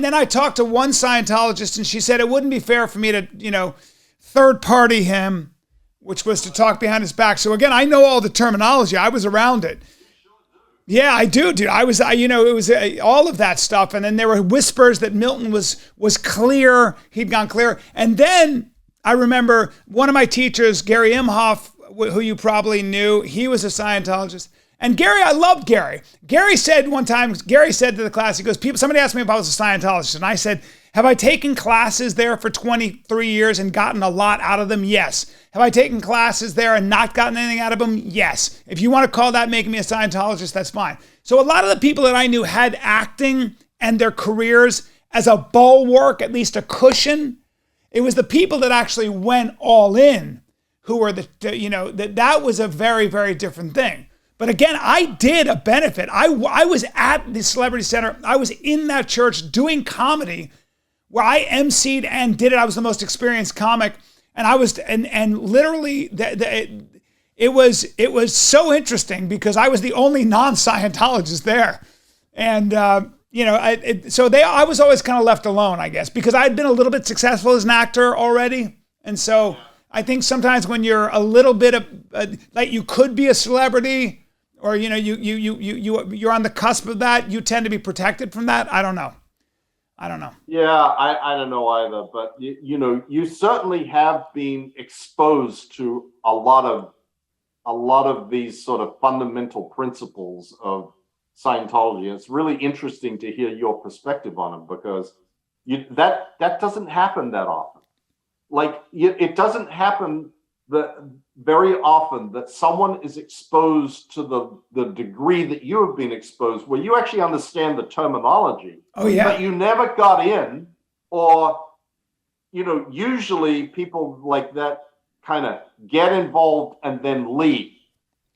then I talked to one Scientologist, and she said it wouldn't be fair for me to, third party him, which was to talk behind his back. So again, I know all the terminology. I was around it. Yeah, I do, dude. I was, it was all of that stuff. And then there were whispers that Milton was clear. He'd gone clear. And then I remember one of my teachers, Gary Imhoff, who you probably knew, he was a Scientologist. And Gary, I loved Gary. Gary said to the class, he goes, somebody asked me if I was a Scientologist. And I said, have I taken classes there for 23 years and gotten a lot out of them? Yes. Have I taken classes there and not gotten anything out of them? Yes. If you want to call that making me a Scientologist, that's fine. So a lot of the people that I knew had acting and their careers as a bulwark, at least a cushion. It was the people that actually went all in who were that was a very, very different thing. But again, I did a benefit. I was at the Celebrity Center. I was in that church doing comedy where I emceed and did it. I was the most experienced comic. And I was, and literally, it was so interesting because I was the only non-Scientologist there. And, I was always kind of left alone, I guess, because I'd been a little bit successful as an actor already. And so I think sometimes when you're a little bit of like you could be a celebrity, or you're on the cusp of that, you tend to be protected from that. I don't know. Yeah, I don't know either, but you certainly have been exposed to a lot of these sort of fundamental principles of Scientology. It's really interesting to hear your perspective on them, because that doesn't happen that often. Like it doesn't happen very often that someone is exposed to the degree that you have been exposed, where you actually understand the terminology. Oh yeah. But you never got in, or usually people like that kind of get involved and then leave.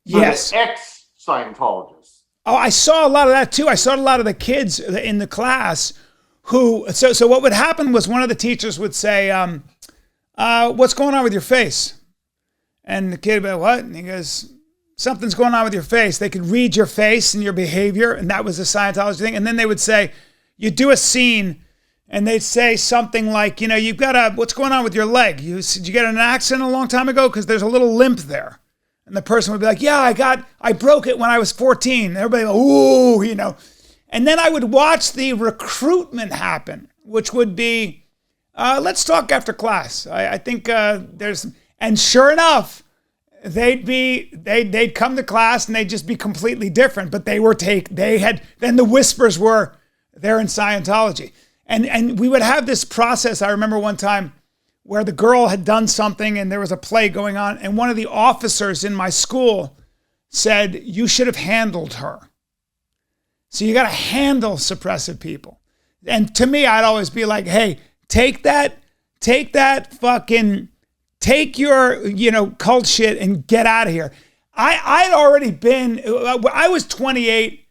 So Yes. Ex-Scientologists. Oh, I saw a lot of that too. I saw a lot of the kids in the class who, so what would happen was one of the teachers would say, what's going on with your face? And the kid would be like, what? And he goes, something's going on with your face. They could read your face and your behavior, and that was a Scientology thing. And then they would say, you do a scene, and they'd say something like, you've got what's going on with your leg? Did you get in an accident a long time ago? Because there's a little limp there. And the person would be like, yeah, I broke it when I was 14. And everybody would go, ooh, And then I would watch the recruitment happen, which would be, let's talk after class. I think and sure enough, they'd come to class and they'd just be completely different, but then the whispers were, they're in Scientology. And we would have this process. I remember one time where the girl had done something and there was a play going on, and one of the officers in my school said, you should have handled her. So you got to handle suppressive people. And to me, I'd always be like, hey, take your cult shit and get out of here. I'd already been, I was 28,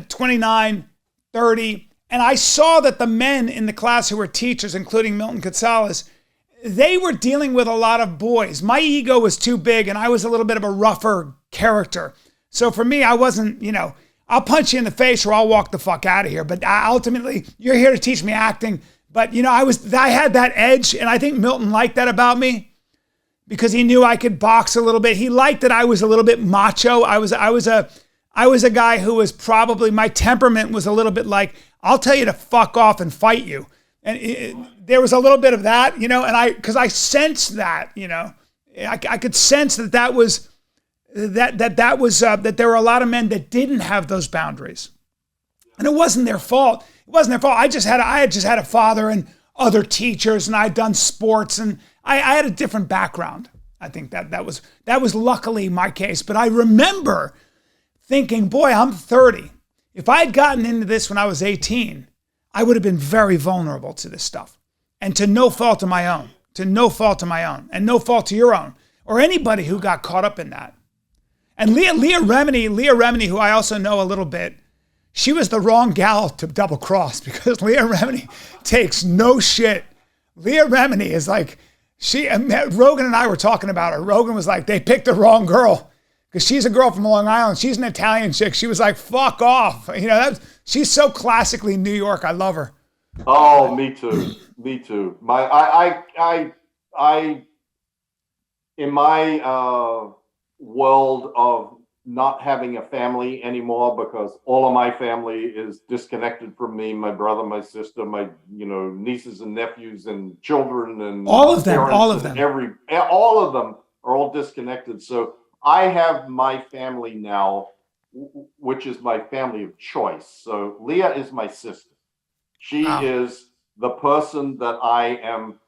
29, 30, and I saw that the men in the class who were teachers, including Milton Gonzalez, they were dealing with a lot of boys. My ego was too big, and I was a little bit of a rougher character. So for me, I wasn't, I'll punch you in the face or I'll walk the fuck out of here. But ultimately, you're here to teach me acting. But I had that edge, and I think Milton liked that about me because he knew I could box a little bit. He liked that I was a little bit macho. I was a guy who was probably, my temperament was a little bit like, I'll tell you to fuck off and fight you. And there was a little bit of that, and because I sensed that, I could sense that that there were a lot of men that didn't have those boundaries, and it wasn't their fault. It wasn't their fault. I had just had a father and other teachers, and I'd done sports, and I had a different background. I think that was luckily my case. But I remember thinking, boy, I'm 30. If I had gotten into this when I was 18, I would have been very vulnerable to this stuff, and to no fault of my own, and no fault to your own, or anybody who got caught up in that. And Leah Remini, who I also know a little bit, she was the wrong gal to double cross, because Leah Remini takes no shit. Leah Remini is like, Rogan and I were talking about her. Rogan was like, they picked the wrong girl, because she's a girl from Long Island. She's an Italian chick. She was like, fuck off. She's so classically New York. I love her. Oh, me too. Me too. In my world of not having a family anymore, because all of my family is disconnected from me, my brother, my sister, my nieces and nephews and children, and all of them all of them are all disconnected. So I have my family now, which is my family of choice. So Leah is my sister. She is the person that I am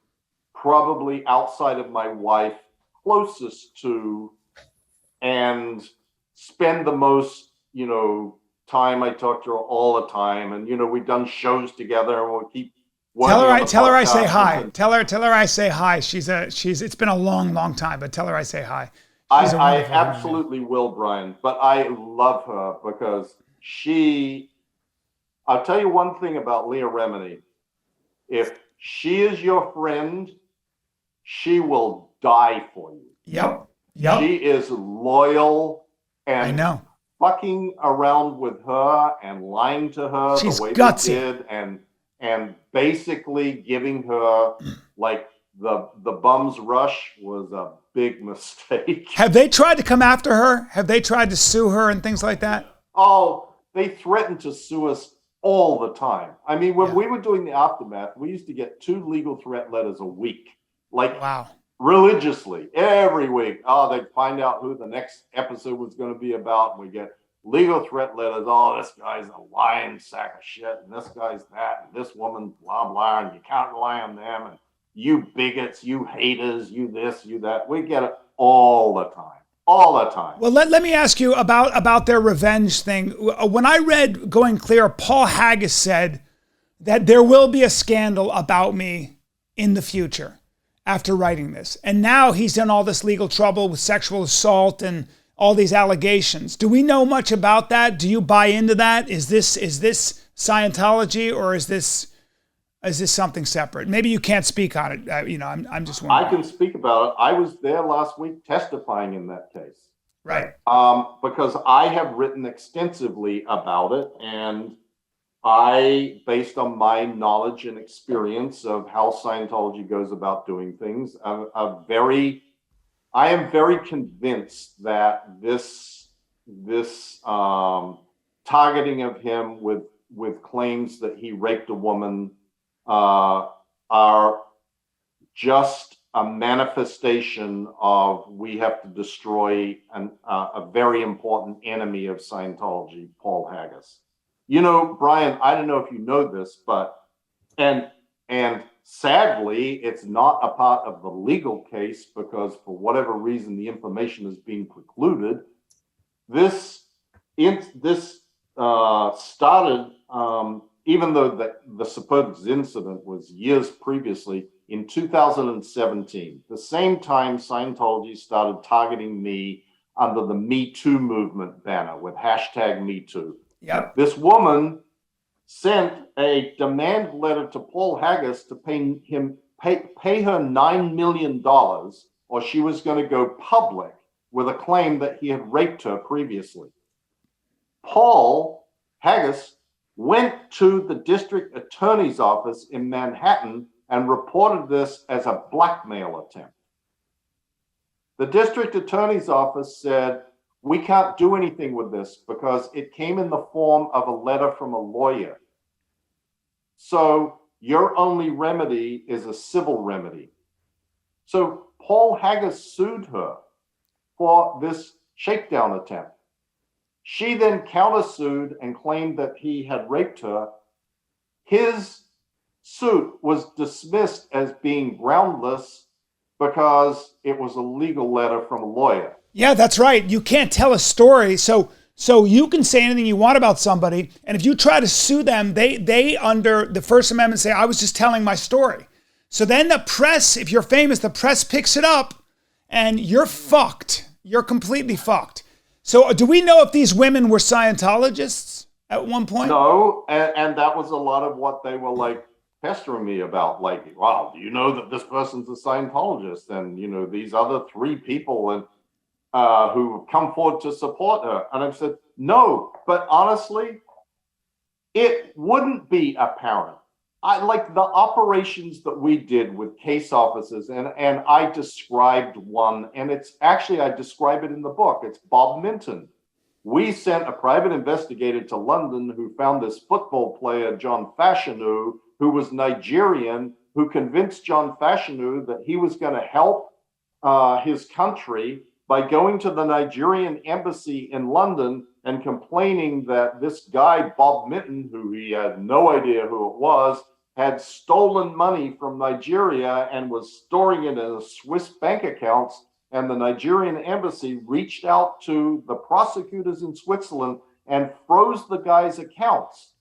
probably, outside of my wife, closest to, and spend the most, time. I talk to her all the time, and we've done shows together, and we'll keep. Tell her I say hi. Tell her I say hi. It's been a long time, but tell her I say hi. I absolutely will, Bryan, but I love her because I'll tell you one thing about Leah Remini. If she is your friend, she will die for you. Yep. She is loyal, and I know. Fucking around with her and lying to her She's the way gutsy. they did, and basically giving her like the bums rush was a big mistake. Have they tried to come after her? Have they tried to sue her and things like that? Oh, they threatened to sue us all the time. I mean, when Yeah. we were doing the aftermath, we used to get 2 legal threat letters a week, like Wow. religiously, every week. Oh, they'd find out who the next episode was going to be about, and we get legal threat letters. Oh, this guy's a lying sack of shit, and this guy's that, and this woman, blah, blah, and you can't rely on them, and you bigots, you haters, you this, you that. We get it all the time. All the time. Well, let me ask you about their revenge thing. When I read Going Clear, Paul Haggis said that there will be a scandal about me in the future after writing this. And now he's in all this legal trouble with sexual assault and all these allegations. Do we know much about that? Do you buy into that? Is this Scientology, or is this something separate? Maybe you can't speak on it. I'm just wondering. I can speak about it. I was there last week testifying in that case. Right. Because I have written extensively about it, and I, based on my knowledge and experience of how Scientology goes about doing things, I am very convinced that this targeting of him with claims that he raped a woman are just a manifestation of we have to destroy a very important enemy of Scientology, Paul Haggis. You know, Bryan, I don't know if you know this, but and sadly, it's not a part of the legal case because for whatever reason the information is being precluded. This started. Even though the supposed incident was years previously, in 2017, the same time Scientology started targeting me under the Me Too movement banner with #MeToo. Yep. This woman sent a demand letter to Paul Haggis to pay her $9 million, or she was going to go public with a claim that he had raped her previously. Paul Haggis went to the district attorney's office in Manhattan and reported this as a blackmail attempt. The district attorney's office said, we can't do anything with this because it came in the form of a letter from a lawyer. So your only remedy is a civil remedy. So Paul Haggis sued her for this shakedown attempt. She then countersued and claimed that he had raped her. His suit was dismissed as being groundless because it was a legal letter from a lawyer. Yeah, that's right. You can't tell a story. So you can say anything you want about somebody, and if you try to sue them, they under the First Amendment say, I was just telling my story. So then the press, if you're famous, the press picks it up, and you're fucked. You're completely fucked. So do we know if these women were Scientologists at one point? No, and that was a lot of what they were like pestering me about. Like, wow, do you know that this person's a Scientologist? And, you know, these other 3 people who come forward to support her. And I said, no, but honestly, it wouldn't be apparent. I like the operations that we did with case officers, and I described one, and it's actually, I describe it in the book. It's Bob Minton. We sent a private investigator to London who found this football player, John Fashanu, who was Nigerian, who convinced John Fashanu that he was going to help his country by going to the Nigerian embassy in London and complaining that this guy, Bob Minton, who he had no idea who it was, had stolen money from Nigeria and was storing it in a Swiss bank accounts. And the Nigerian embassy reached out to the prosecutors in Switzerland and froze the guy's accounts.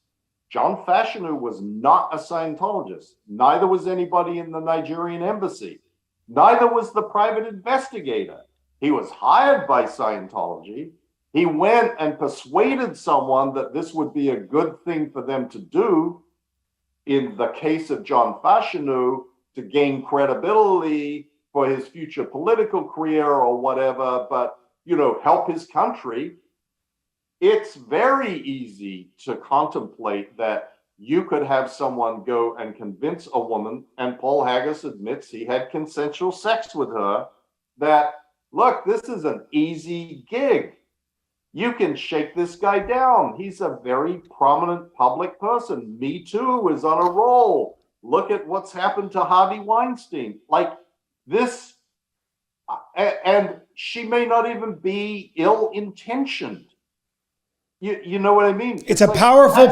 John Fashanu was not a Scientologist. Neither was anybody in the Nigerian embassy. Neither was the private investigator. He was hired by Scientology. He went and persuaded someone that this would be a good thing for them to do. In the case of John Fashanu, to gain credibility for his future political career or whatever, but, you know, help his country. It's very easy to contemplate that you could have someone go and convince a woman, and Paul Haggis admits he had consensual sex with her, that, look, this is an easy gig. You can shake this guy down. He's a very prominent public person. Me Too is on a roll. Look at what's happened to Harvey Weinstein. Like this, and she may not even be ill-intentioned. You know what I mean? It's a powerful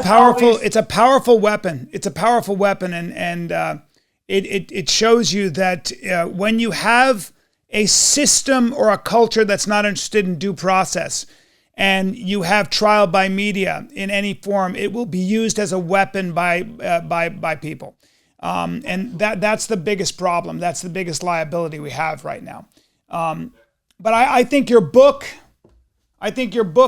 weapon. It's a powerful weapon, and it shows you that when you have a system or a culture that's not interested in due process, and you have trial by media in any form, it will be used as a weapon by people, and that's the biggest problem. That's the biggest liability we have right now. But I think your book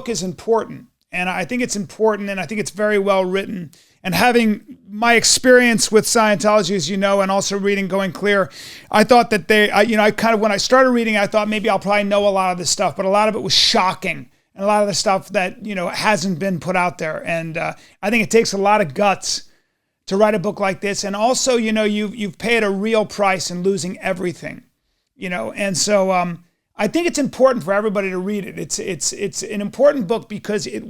is important. And I think it's important, and I think it's very well written. And having my experience with Scientology, as you know, and also reading Going Clear, I thought that when I started reading, I thought maybe I'll probably know a lot of this stuff, but a lot of it was shocking, and a lot of the stuff that hasn't been put out there. And I think it takes a lot of guts to write a book like this. And also, you've paid a real price in losing everything, and so. I think it's important for everybody to read it. It's an important book because it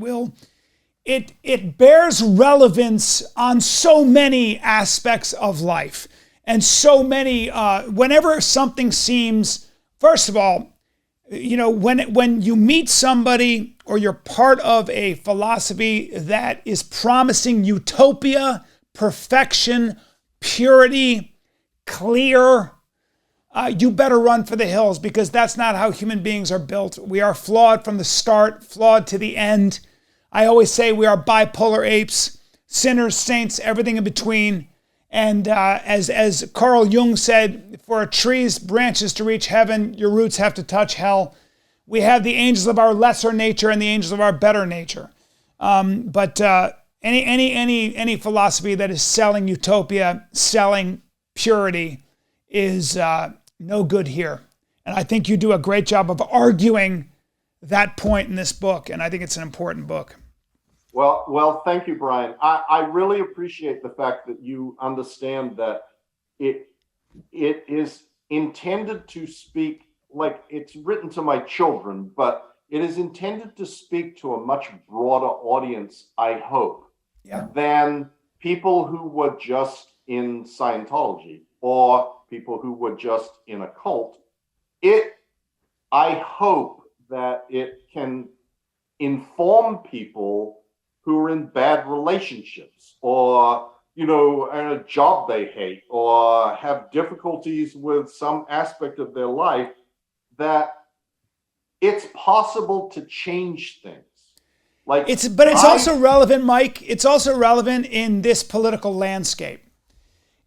bears relevance on so many aspects of life, and so many. Whenever something seems, first of all, when you meet somebody or you're part of a philosophy that is promising utopia, perfection, purity, clear. You better run for the hills, because that's not how human beings are built. We are flawed from the start, flawed to the end. I always say we are bipolar apes, sinners, saints, everything in between. And as Carl Jung said, for a tree's branches to reach heaven, your roots have to touch hell. We have the angels of our lesser nature and the angels of our better nature. But any philosophy that is selling utopia, selling purity, is no good here. And I think you do a great job of arguing that point in this book, and I think it's an important book. Well, thank you, Bryan. I really appreciate the fact that you understand that it is intended to speak, like it's written to my children, but it is intended to speak to a much broader audience, I hope, than people who were just in Scientology or people who were just in a cult. I hope that it can inform people who are in bad relationships, or in a job they hate, or have difficulties with some aspect of their life, that it's possible to change things. But it's also relevant, Mike. It's also relevant in this political landscape.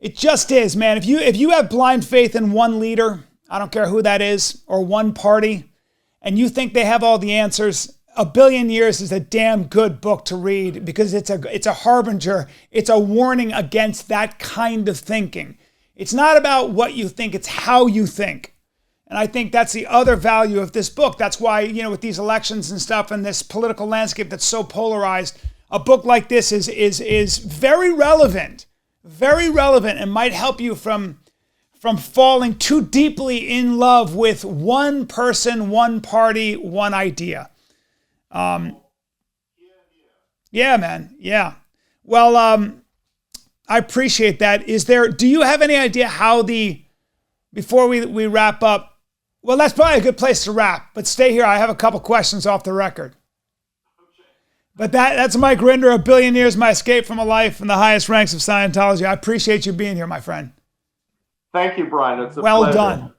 It just is, man. If you have blind faith in one leader, I don't care who that is, or one party, and you think they have all the answers, A Billion Years is a damn good book to read, because it's a harbinger. It's a warning against that kind of thinking. It's not about what you think, it's how you think. And I think that's the other value of this book. That's why, with these elections and stuff and this political landscape that's so polarized, a book like this is very relevant. Very relevant, and might help you from falling too deeply in love with one person, one party, one idea. Yeah, man. Yeah. Well, I appreciate that. Do you have any idea how before we wrap up? Well, that's probably a good place to wrap, but stay here. I have a couple questions off the record. But that's Mike Rinder, A Billion Years, My Escape from a Life in the Highest Ranks of Scientology. I appreciate you being here, my friend. Thank you, Bryan. It's a well pleasure. Done.